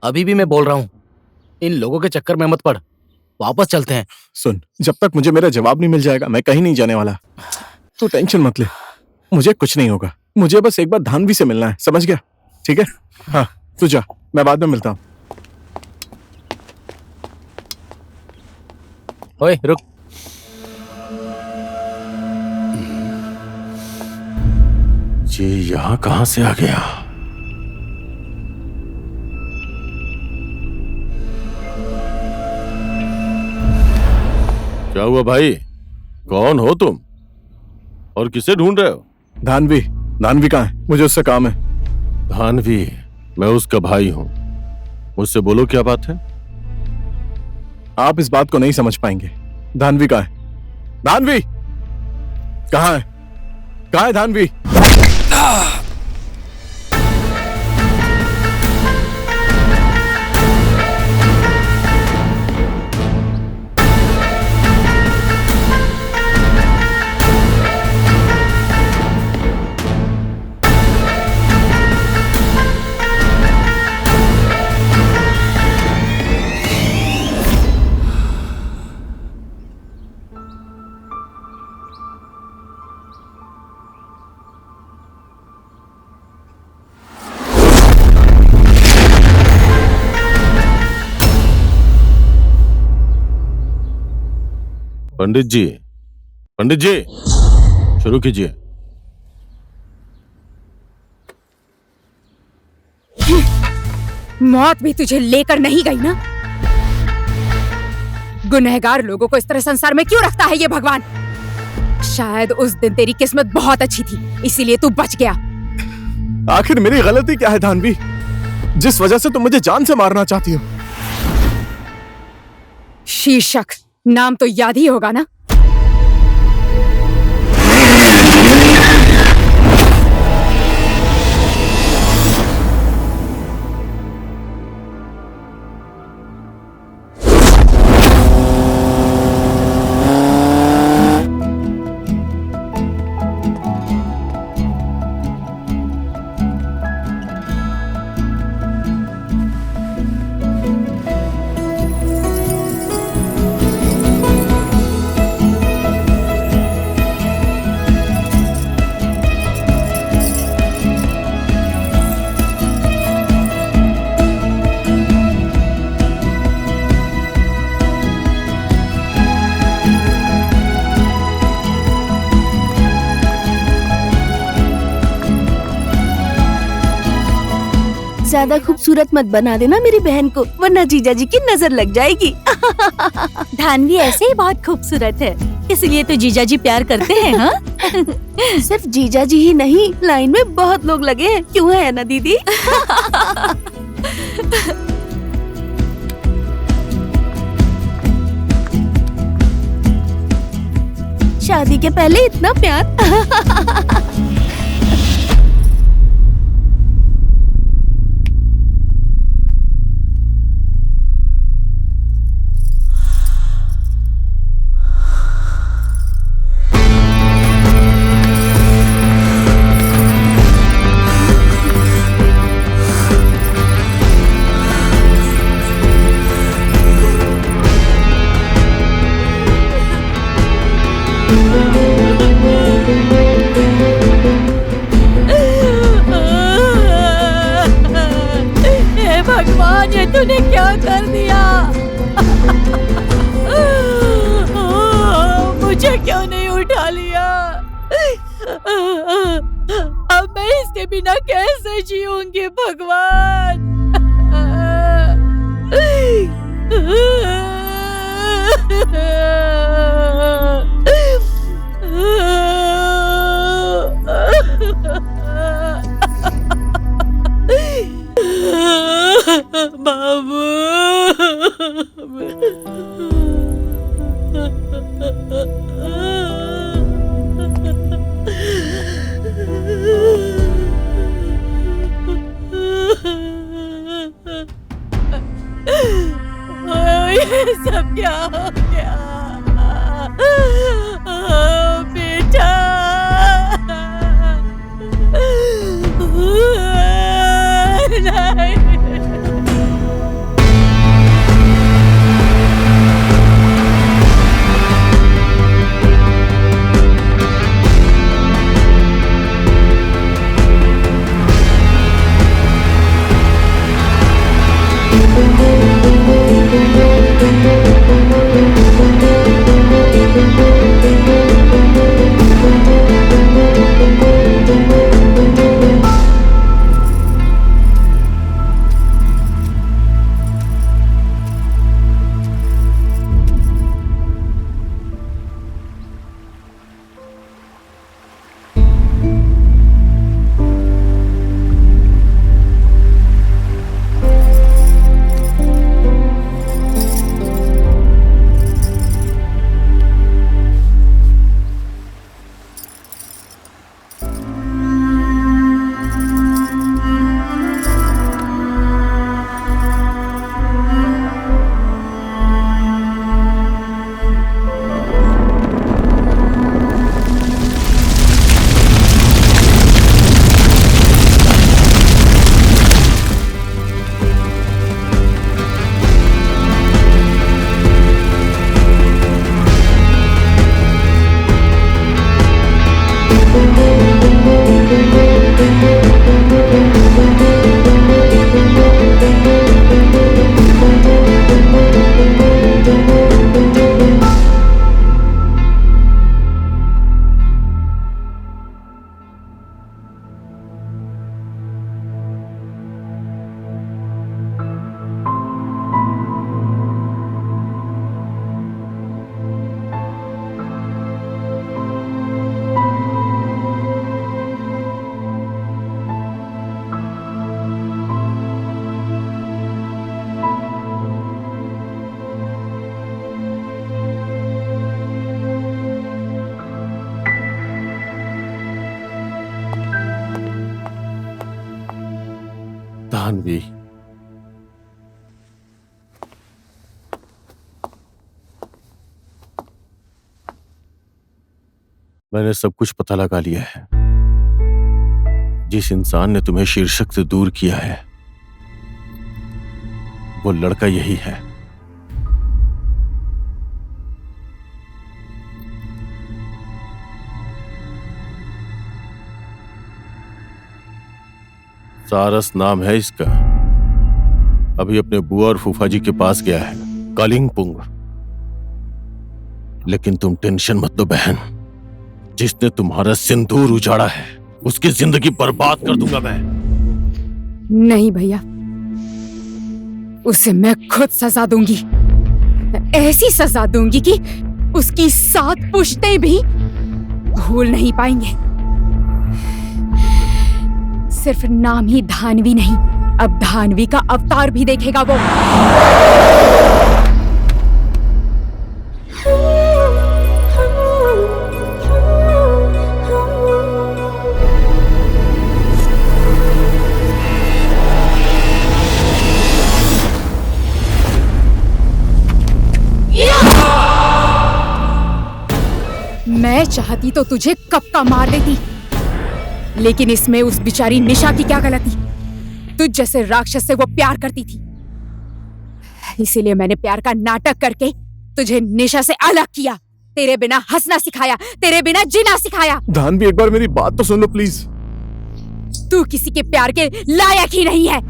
अभी भी मैं बोल रहा हूँ, इन लोगों के चक्कर में मत पड़, वापस चलते हैं। सुन, जब तक मुझे मेरा जवाब नहीं मिल जाएगा मैं कहीं नहीं जाने वाला। तू टेंशन मत ले, मुझे कुछ नहीं होगा। मुझे बस एक बार धानवी से मिलना है, समझ गया? ठीक है, हाँ तू जा, मैं बाद में मिलता हूँ। ओए रुक, ये यहाँ कहाँ से आ गया? क्या हुआ भाई, कौन हो तुम और किसे ढूंढ रहे हो? धानवी कहाँ है? मुझे उससे काम है। धानवी? मैं उसका भाई हूं, मुझसे बोलो क्या बात है? आप इस बात को नहीं समझ पाएंगे। धानवी कहाँ है? धानवी कहाँ है? कहाँ है धानवी? पंडित जी शुरू कीजिए। मौत भी तुझे लेकर नहीं गई ना? गुनहगार लोगों को इस तरह संसार में क्यों रखता है ये भगवान? शायद उस दिन तेरी किस्मत बहुत अच्छी थी, इसीलिए तू बच गया। आखिर मेरी गलती क्या है धानवी, जिस वजह से तुम मुझे जान से मारना चाहती हो? शीर्षक नाम तो याद ही होगा ना? ज्यादा खूबसूरत मत बना देना मेरी बहन को, वरना जीजा जी की नजर लग जाएगी। धानवी ऐसे ही बहुत खूबसूरत है, इसलिए तो जीजा जी प्यार करते हैं। हाँ? सिर्फ जीजा जी ही नहीं, लाइन में बहुत लोग लगे हैं, क्यों है ना दीदी? शादी के पहले इतना प्यार। भगवान, ये तूने क्या कर दिया? मुझे क्यों नहीं उठा लिया? अब मैं इसके बिना कैसे जीऊंगी भगवान? धानवी, मैंने सब कुछ पता लगा लिया है। जिस इंसान ने तुम्हें शीर्षक से दूर किया है वो लड़का यही है। सारस नाम है इसका। अभी अपने बुआ और फूफा जी के पास गया है, कालिंगपुंग। लेकिन तुम टेंशन मत लो बहन, जिसने तुम्हारा सिंदूर उजाड़ा है उसकी जिंदगी बर्बाद कर दूंगा मैं। नहीं भैया, उसे मैं खुद सजा दूंगी। ऐसी सजा दूंगी कि उसकी 7 पुश्तें भी भूल नहीं पाएंगे। सिर्फ नाम ही धानवी नहीं, अब धानवी का अवतार भी देखेगा वो। मैं चाहती तो तुझे कब का मार देती, लेकिन इसमें उस बेचारी निशा की क्या गलती? तुझ जैसे राक्षस से वो प्यार करती थी, इसीलिए मैंने प्यार का नाटक करके तुझे निशा से अलग किया। तेरे बिना हंसना सिखाया, तेरे बिना जीना सिखाया। धानवी, एक बार मेरी बात तो सुन लो प्लीज। तू किसी के प्यार के लायक ही नहीं है।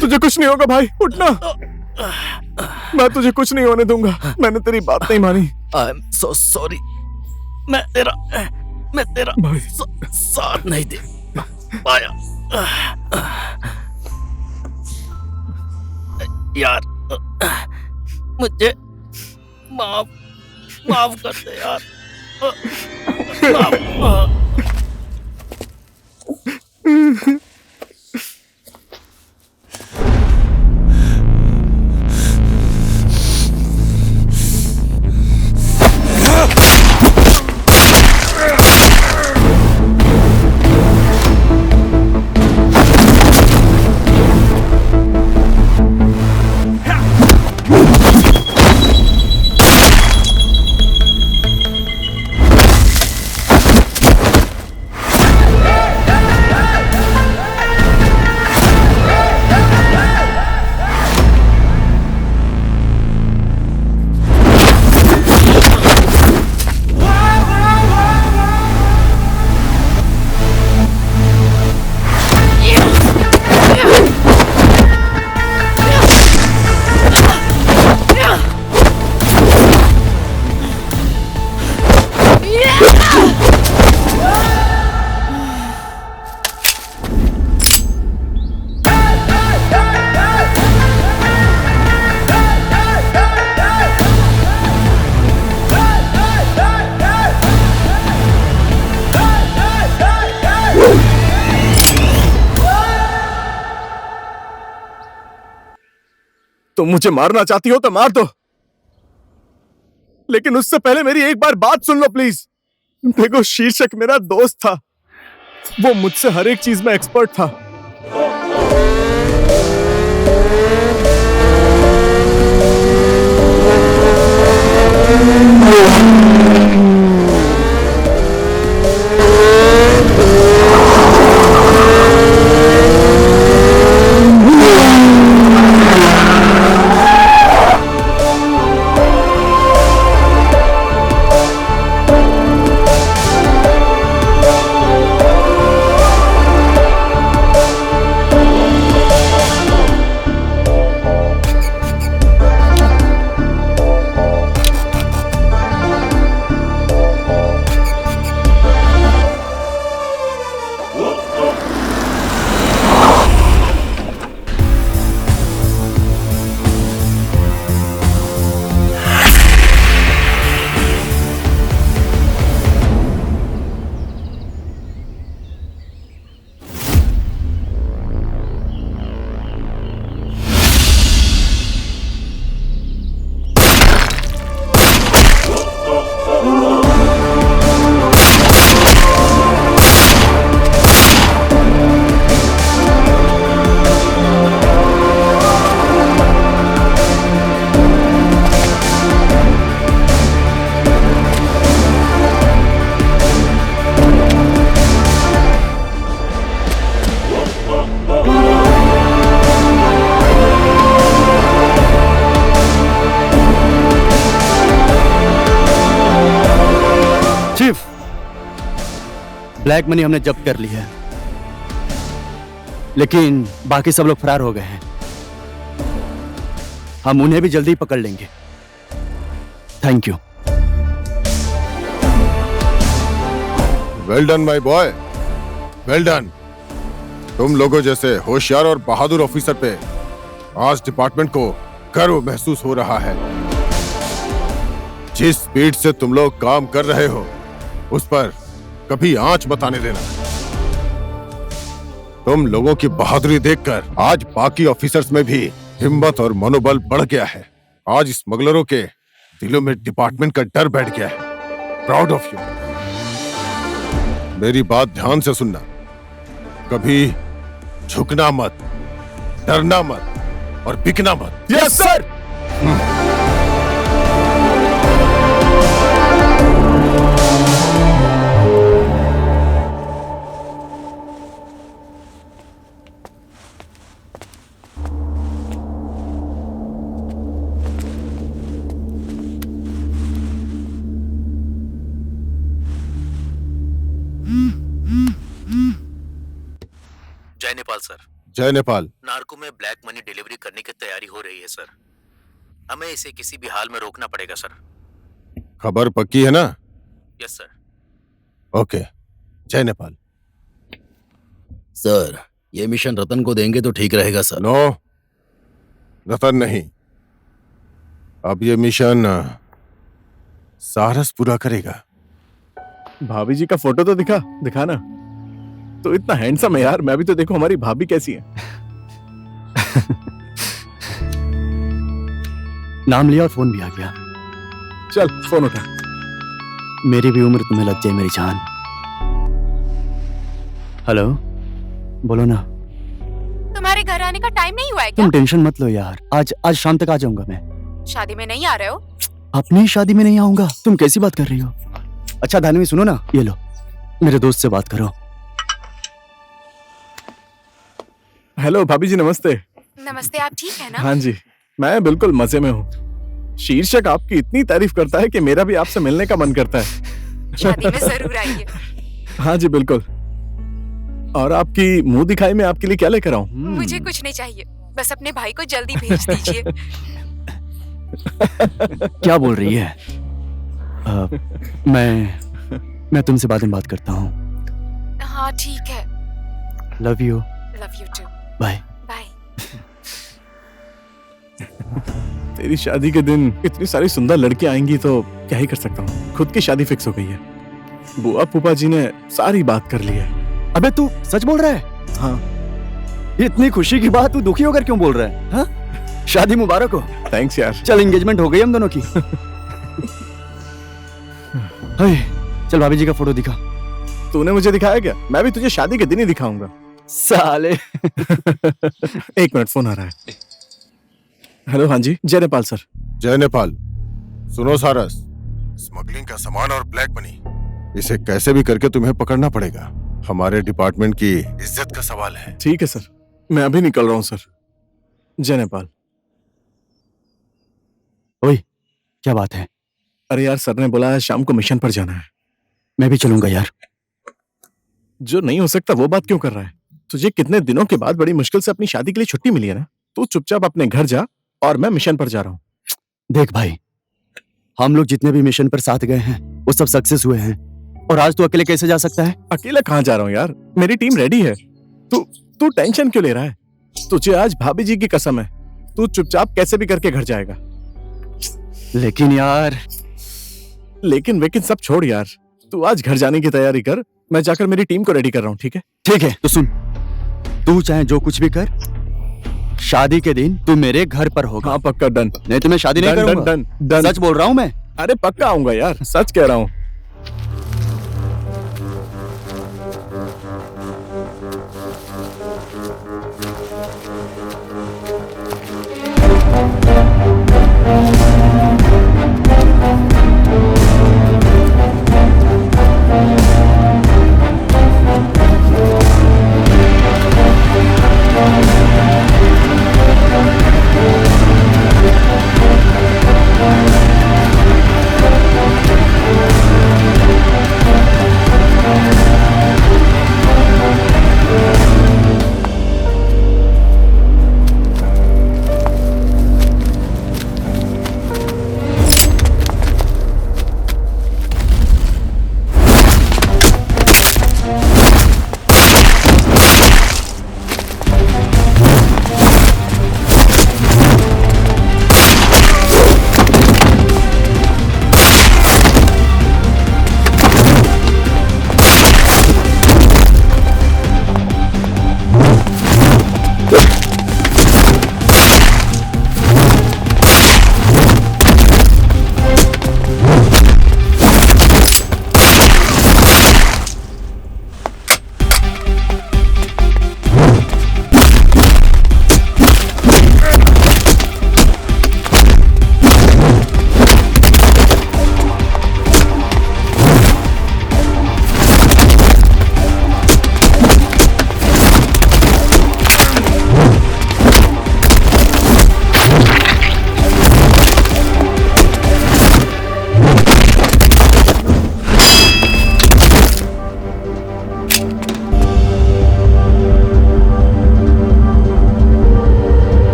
तुझे कुछ नहीं होगा भाई, उठना। मैं तुझे कुछ नहीं होने दूंगा। मैंने तेरी बात नहीं मानी। I am so sorry. मैं तेरा भाई साथ नहीं दे पाया यार। मुझे माफ कर दे यार। तुम मुझे मारना चाहती हो तो मार दो, लेकिन उससे पहले मेरी एक बार बात सुन लो प्लीज। देखो, शीर्षक मेरा दोस्त था, वो मुझसे हर एक चीज में एक्सपर्ट था। ब्लैक मनी हमने जब्त कर ली है, लेकिन बाकी सब लोग फरार हो गए हैं। हम उन्हें भी जल्दी पकड़ लेंगे। Thank you. Well done my boy, well done. तुम लोगों जैसे होशियार और बहादुर ऑफिसर पे आज डिपार्टमेंट को गर्व महसूस हो रहा है। जिस स्पीड से तुम लोग काम कर रहे हो उस पर कभी आंच मत आने देना। तुम लोगों की बहादुरी देखकर आज बाकी ऑफिसर्स में भी हिम्मत और मनोबल बढ़ गया है। आज स्मगलरों के दिलों में डिपार्टमेंट का डर बैठ गया है। Proud of you. मेरी बात ध्यान से सुनना, कभी झुकना मत, डरना मत और बिकना मत। Yes sir. जय नेपाल सर। जय नेपाल। नार्को में ब्लैक मनी डिलीवरी करने की तैयारी हो रही है सर। हमें इसे किसी भी हाल में रोकना पड़ेगा सर। खबर पक्की है ना? Yes sir. ओके, जय नेपाल। सर, ये मिशन रतन को देंगे तो ठीक रहेगा सर। नो, रतन नहीं, अब ये मिशन सारस पूरा करेगा। भाभी जी का फोटो तो दिखाना। तो इतना हैंडसम है यार। मैं भी तो देखो हमारी भाभी कैसी है। नाम लिया और फोन भी आ गया। चल फोन उठा। मेरी भी उम्र तुम्हें लग जाए मेरी जान। हेलो, बोलो ना। तुम्हारे घर आने का टाइम नहीं हुआ है क्या? तुम टेंशन मत लो यार, आज शाम तक आ जाऊंगा मैं। शादी में नहीं आ रहे हो? अपनी शादी में नहीं आऊंगा? तुम कैसी बात कर रही हो? अच्छा धानवी सुनो ना, ये लो, मेरे दोस्त से बात करो। हेलो भाभी जी, नमस्ते। नमस्ते, आप ठीक है ना? हाँ जी, मैं बिल्कुल मजे में हूँ। शीर्षक आपकी इतनी तारीफ करता है कि मेरा भी आपसे मिलने का मन करता है। शादी में जरूर आइए। हाँ जी बिल्कुल। और आपकी मुंह दिखाई में आपके लिए क्या लेकर आऊं? मुझे कुछ नहीं चाहिए, बस अपने भाई को जल्दी भेज दीजिए। क्या बोल रही है? मैं तुमसे बाद में बात करता हूँ। हाँ ठीक है। Love you. Love you too. Bye. Bye. तेरी शादी के दिन इतनी सारी सुंदर लड़कियां आएंगी तो क्या ही कर सकता हूँ। खुद की शादी फिक्स हो गई है। बुआ फूफा जी ने सारी बात कर ली है। अबे तू सच बोल रहा है? हाँ। इतनी खुशी की बात तू दुखी होकर क्यों बोल रहा है? हाँ? शादी मुबारक हो। थैंक्स यार। चल एंगेजमेंट हो गई हम दोनों की। हाय, चल भाभी जी का फोटो दिखा। तूने मुझे दिखाया क्या? मैं भी तुझे शादी के दिन ही दिखाऊंगा साले। एक मिनट, फोन आ रहा है। हेलो, हाँ जी, जय नेपाल सर। जय नेपाल। सुनो सारस, स्मगलिंग का सामान और ब्लैक मनी, इसे कैसे भी करके तुम्हें पकड़ना पड़ेगा। हमारे डिपार्टमेंट की इज्जत का सवाल है। ठीक है सर, मैं अभी निकल रहा हूँ सर। जय नेपाल। ओए, क्या बात है? अरे यार, सर ने बोला है शाम को मिशन पर जाना है। मैं भी चलूंगा यार। जो नहीं हो सकता वो बात क्यों कर रहा है? तुझे कितने दिनों के बाद बड़ी मुश्किल से अपनी शादी के लिए छुट्टी मिली है ना। तू चुपचाप अपने घर जा और मैं मिशन पर जा रहा हूँ। देख भाई, हम लोग जितने भी मिशन पर साथ गए हैं वो सब सक्सेस हुए हैं, और आज तू अकेले कैसे जा सकता है? अकेला कहाँ जा रहा हूँ यार, मेरी टीम रेडी है। तू टेंशन क्यों ले रहा है? तुझे आज भाभी जी की कसम है, तू चुपचाप कैसे भी करके घर जाएगा। लेकिन यार, लेकिन वेकिन सब छोड़ यार, तू आज घर जाने की तैयारी कर। मैं जाकर मेरी टीम को रेडी कर रहा हूँ। ठीक है? ठीक है, तो सुन, तू चाहे जो कुछ भी कर, शादी के दिन तू मेरे घर पर होगा। हाँ पक्का, डन। नहीं तो मैं शादी नहीं करूंगा। डन। सच बोल रहा हूँ मैं। अरे पक्का आऊंगा यार, सच कह रहा हूँ।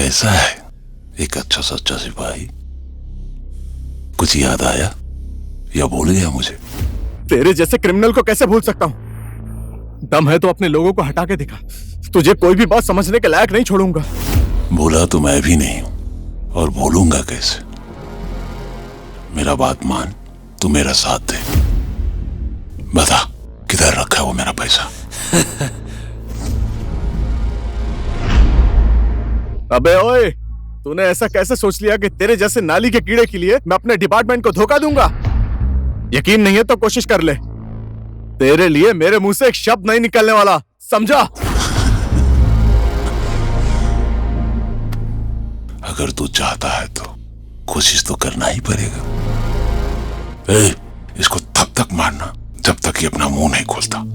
कैसा है एक अच्छा सच्चा सिपाही? कुछ याद आया या भूल गया मुझे? तेरे जैसे क्रिमिनल को कैसे भूल सकता हूँ? दम है तो अपने लोगों को हटा के दिखा। तुझे कोई भी बात समझने के लायक नहीं छोड़ूंगा। भूला तो मैं भी नहीं हूं और भूलूंगा कैसे? मेरा बात मान, तू मेरा साथ दे। बता किधर रखा है वो मेरा पैसा? अबे ओए, तूने ऐसा कैसे सोच लिया कि तेरे जैसे नाली के कीड़े के लिए मैं अपने डिपार्टमेंट को धोखा दूंगा? यकीन नहीं है तो कोशिश कर ले। तेरे लिए मेरे मुंह से एक शब्द नहीं निकलने वाला, समझा? अगर तू चाहता है तो कोशिश तो करना ही पड़ेगा। इसको तब तक मारना जब तक ये अपना मुंह नहीं खोलता।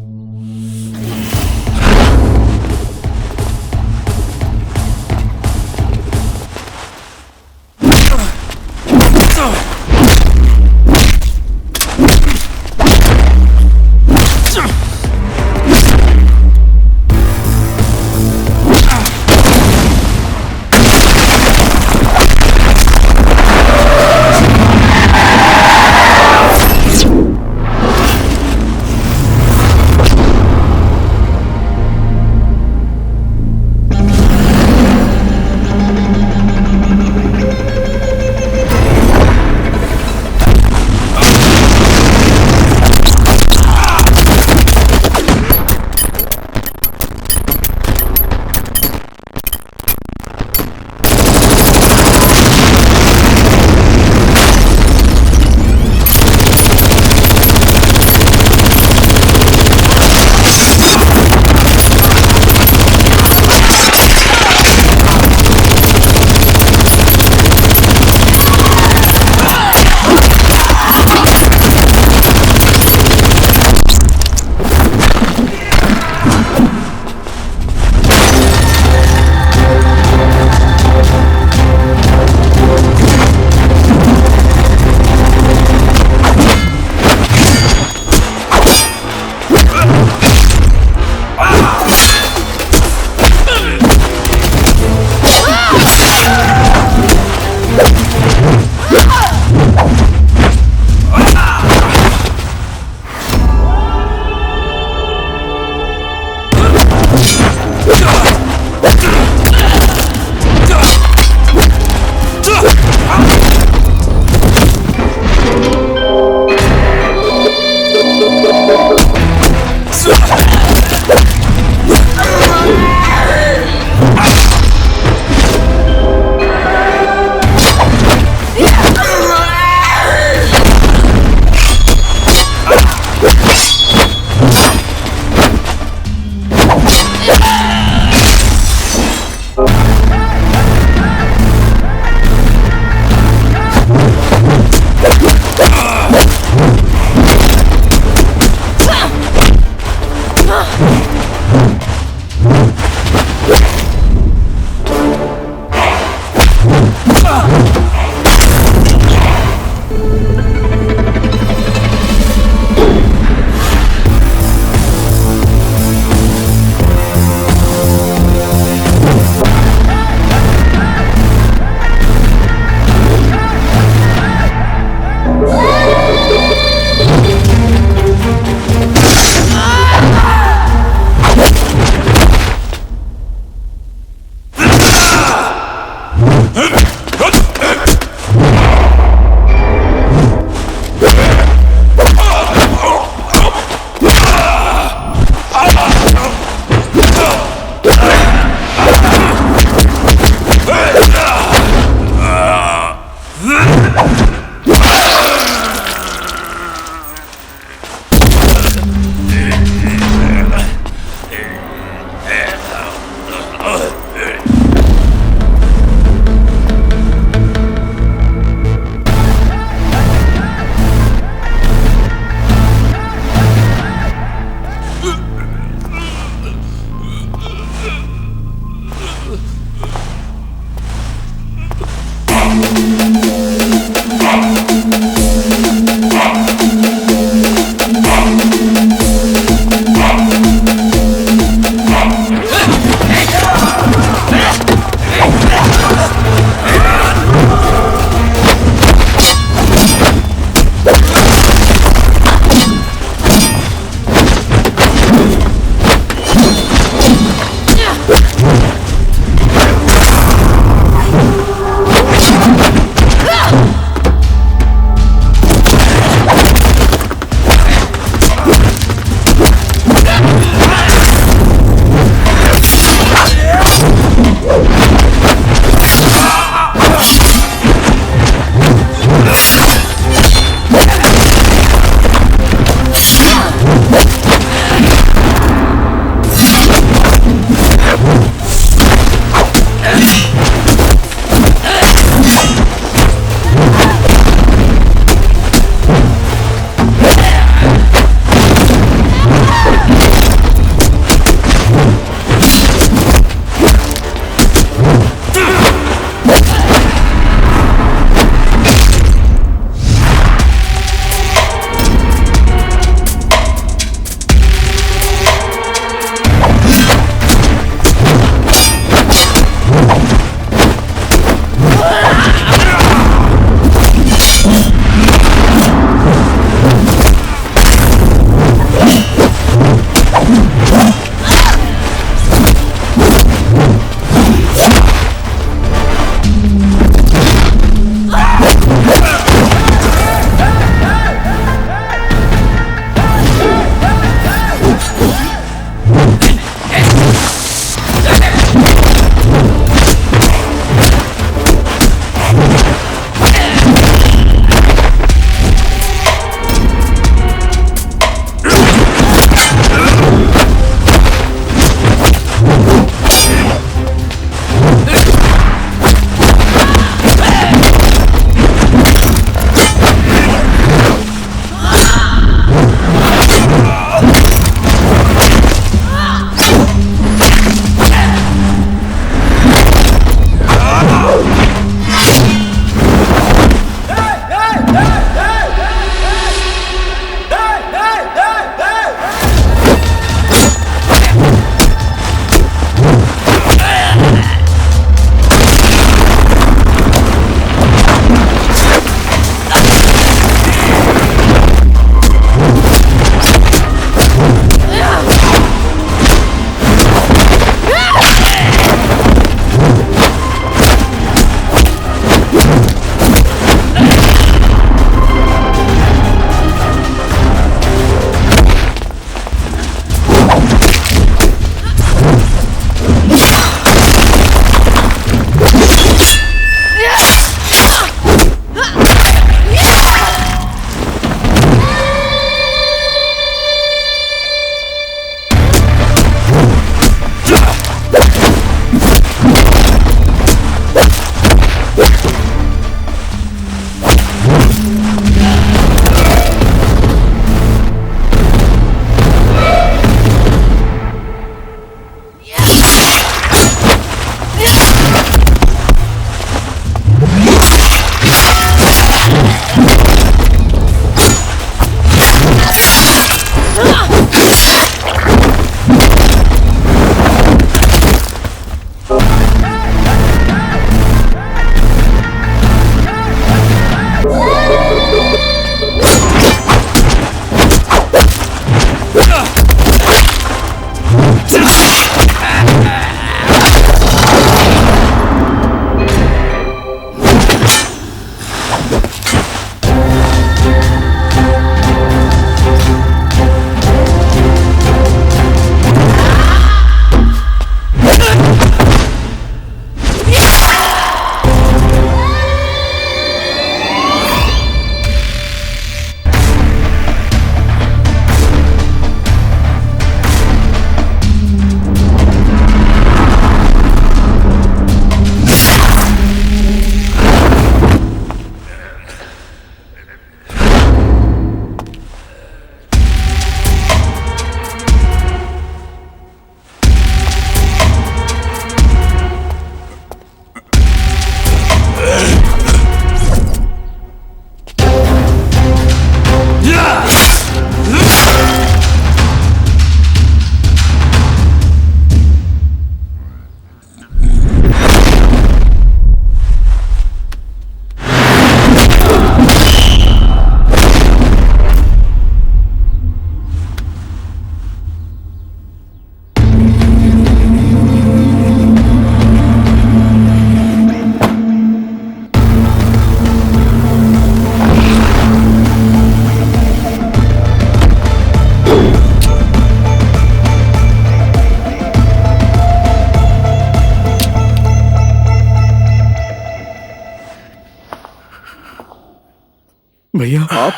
भैया आप?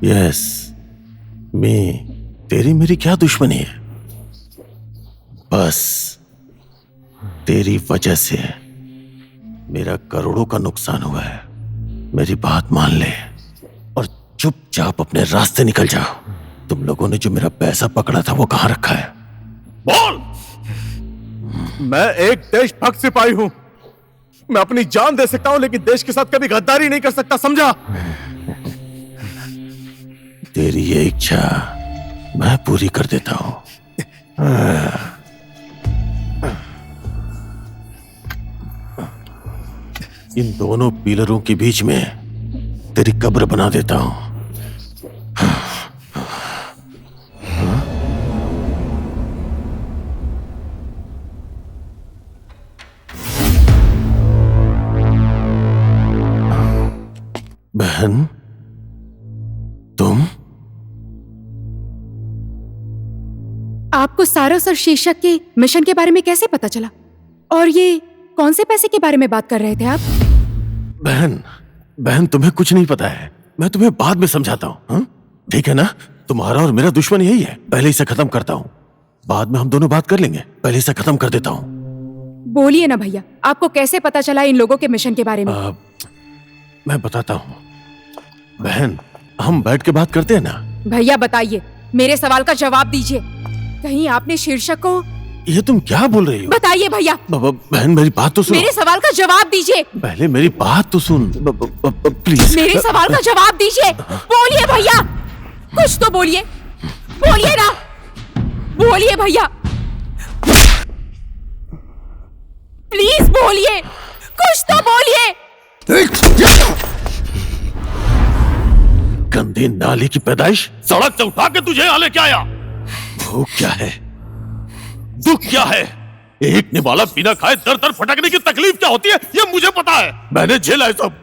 यस, तेरी मेरी क्या दुश्मनी है? बस तेरी वजह से मेरा करोड़ों का नुकसान हुआ है। मेरी बात मान ले और चुपचाप अपने रास्ते निकल जाओ। तुम लोगों ने जो मेरा पैसा पकड़ा था वो कहां रखा है? बोल। मैं एक देशभक्त सिपाही हूं। मैं अपनी जान दे सकता हूं लेकिन देश के साथ कभी गद्दारी नहीं कर सकता, समझा? तेरी ये इच्छा मैं पूरी कर देता हूं। इन दोनों पिलरों के बीच में तेरी कब्र बना देता हूं। बहन, तुम? आपको सारस और शीर्षक के मिशन के बारे में कैसे पता चला? और ये कौन से पैसे के बारे में बात कर रहे थे आप? बहन तुम्हें कुछ नहीं पता है। मैं तुम्हें बाद में समझाता हूँ, ठीक है ना? तुम्हारा और मेरा दुश्मन यही है। पहले इसे खत्म करता हूँ, बाद में हम दोनों बात कर लेंगे। पहले इसे खत्म कर देता हूँ। बोलिए ना भैया, आपको कैसे पता चला इन लोगों के मिशन के बारे में? मैं बताता हूँ। बहन, हम बैठ के बात करते हैं ना? भैया बताइए, मेरे सवाल का जवाब दीजिए। कहीं आपने शीर्षक को? ये तुम क्या बोल रही हो? बताइए भैया। बहन मेरी बात तो सुनो। मेरे सवाल का जवाब दीजिए। पहले मेरी बात तो सुन प्लीज। मेरे सवाल का जवाब दीजिए। बोलिए भैया, कुछ तो बोलिए। बोलिए ना, बोलिए भैया, प्लीज बोलिए, कुछ तो बोलिए। गंदी नाली की पैदाइश सड़क से उठा के तुझे यहाँ लेके आया। भूख क्या है, दुख क्या है, एक निवाला बिना खाए दर दर फटकने की तकलीफ क्या होती है ये मुझे पता है। मैंने झेला है सब,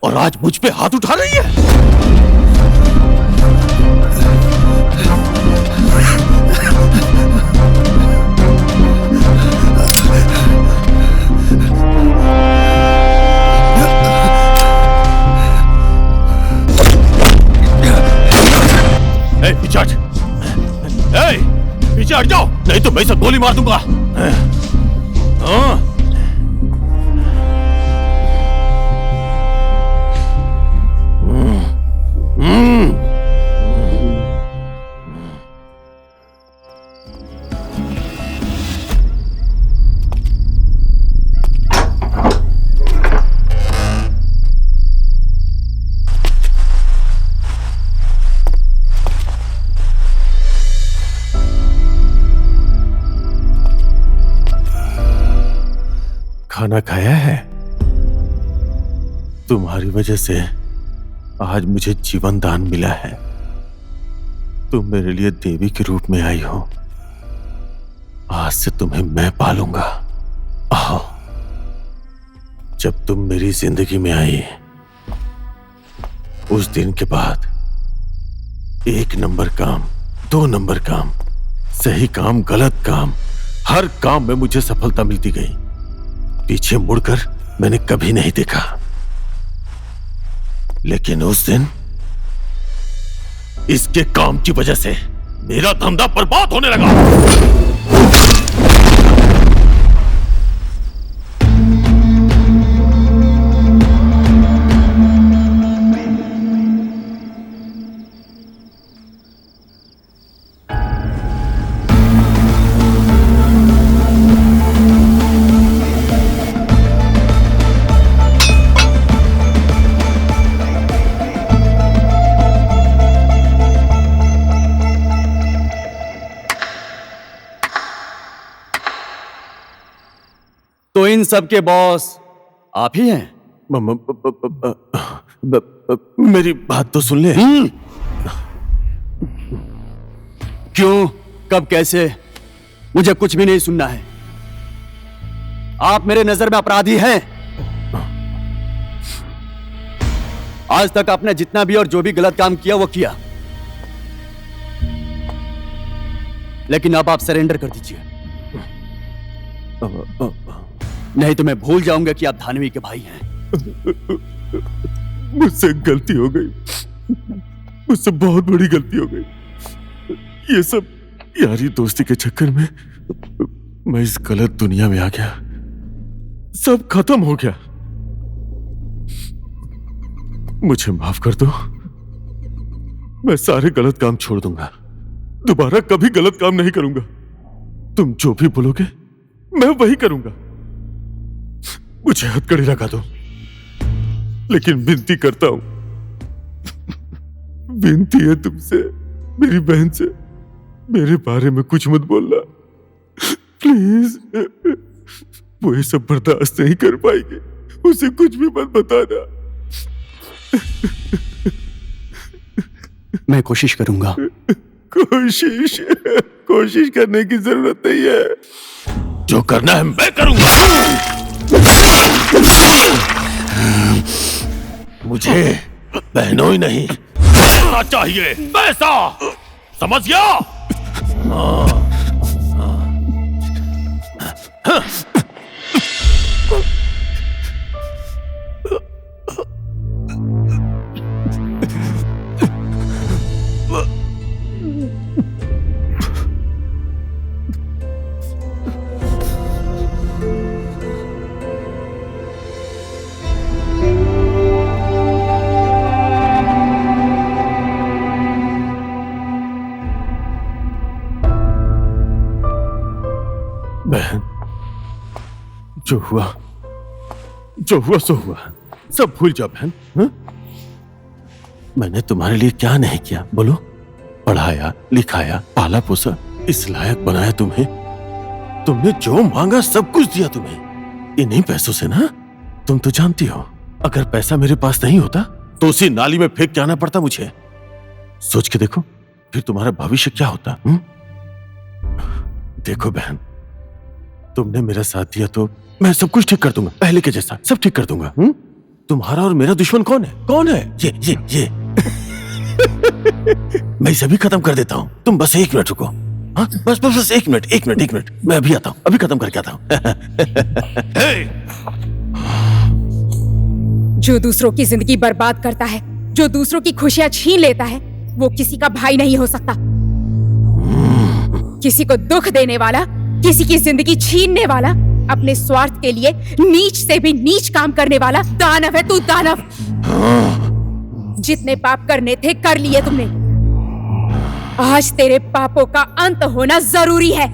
और आज मुझ पे हाथ उठा रही है। पीछे पीछे हट जाओ, नहीं तो मैं इसे गोली मार दूंगा। खाना खाया है? तुम्हारी वजह से आज मुझे जीवन दान मिला है। तुम मेरे लिए देवी के रूप में आई हो। आज से तुम्हें मैं पालूंगा। आओ। जब तुम मेरी जिंदगी में आई, उस दिन के बाद 1 नंबर काम, 2 नंबर काम, सही काम, गलत काम, हर काम में मुझे सफलता मिलती गई। पीछे मुड़कर मैंने कभी नहीं देखा। लेकिन उस दिन इसके काम की वजह से मेरा धंधा बर्बाद होने लगा। तो इन सब के बॉस आप ही हैं? मेरी बात तो सुन ले। क्यों, कब, कैसे? मुझे कुछ भी नहीं सुनना है। आप मेरे नजर में अपराधी हैं। आज तक आपने जितना भी और जो भी गलत काम किया वो किया, लेकिन अब आप सरेंडर कर दीजिए, नहीं तो मैं भूल जाऊंगा कि आप धानवी के भाई हैं। मुझसे गलती हो गई। मुझसे बहुत बड़ी गलती हो गई। ये सब यारी दोस्ती के चक्कर में मैं इस गलत दुनिया में आ गया, सब खत्म हो गया। मुझे माफ कर दो, मैं सारे गलत काम छोड़ दूंगा, दोबारा कभी गलत काम नहीं करूंगा। तुम जो भी बोलोगे मैं वही करूंगा। मुझे हथकड़ी लगा दो, लेकिन विनती करता हूं, विनती है तुमसे, मेरी बहन से, मेरे बारे में कुछ मत बोलना प्लीज। वो ये सब बर्दाश्त नहीं कर पाएगी, उसे कुछ भी मत बताना। मैं कोशिश करूंगा। कोशिश करने की जरूरत नहीं है, जो करना है मैं करूंगा। मुझे बहनों ही नहीं, पैसा चाहिए, पैसा, समझ गया? बहन, जो हुआ सो हुआ, सब भूल जाओ बहन। हा? मैंने तुम्हारे लिए क्या नहीं किया बोलो? पढ़ाया, लिखाया, पाला पोसा, इस लायक बनाया तुम्हें। तुमने जो मांगा सब कुछ दिया तुम्हें, इन्हीं पैसों से ना। तुम तो जानती हो, अगर पैसा मेरे पास नहीं होता तो उसी नाली में फेंक के आना पड़ता मुझे। सोच के देखो, फिर तुम्हारा भविष्य क्या होता। देखो बहन, तुमने मेरा साथ दिया तो मैं सब कुछ ठीक कर दूंगा, पहले के जैसा सब ठीक कर दूंगा। तुम्हारा और मेरा दुश्मन कौन है? कौन है? ये मैं इसे भी खत्म कर देता हूँ। तुम बस 1 मिनट रुको। हाँ, बस 1 मिनट, मैं अभी आता हूँ, अभी खत्म करके आता हूँ। जो दूसरों की जिंदगी बर्बाद करता है, जो दूसरों की खुशियां छीन लेता है, वो किसी का भाई नहीं हो सकता। किसी को दुख देने वाला, किसी की जिंदगी छीनने वाला, अपने स्वार्थ के लिए नीच से भी नीच काम करने वाला दानव है तू, दानव। जितने पाप करने थे कर लिए तुमने। आज तेरे पापों का अंत होना जरूरी है।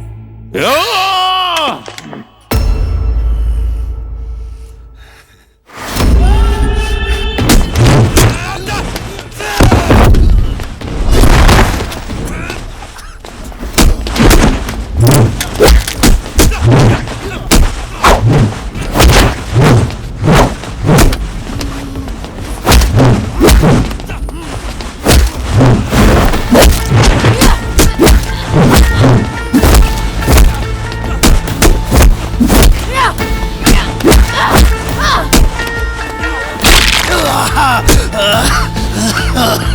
Ah!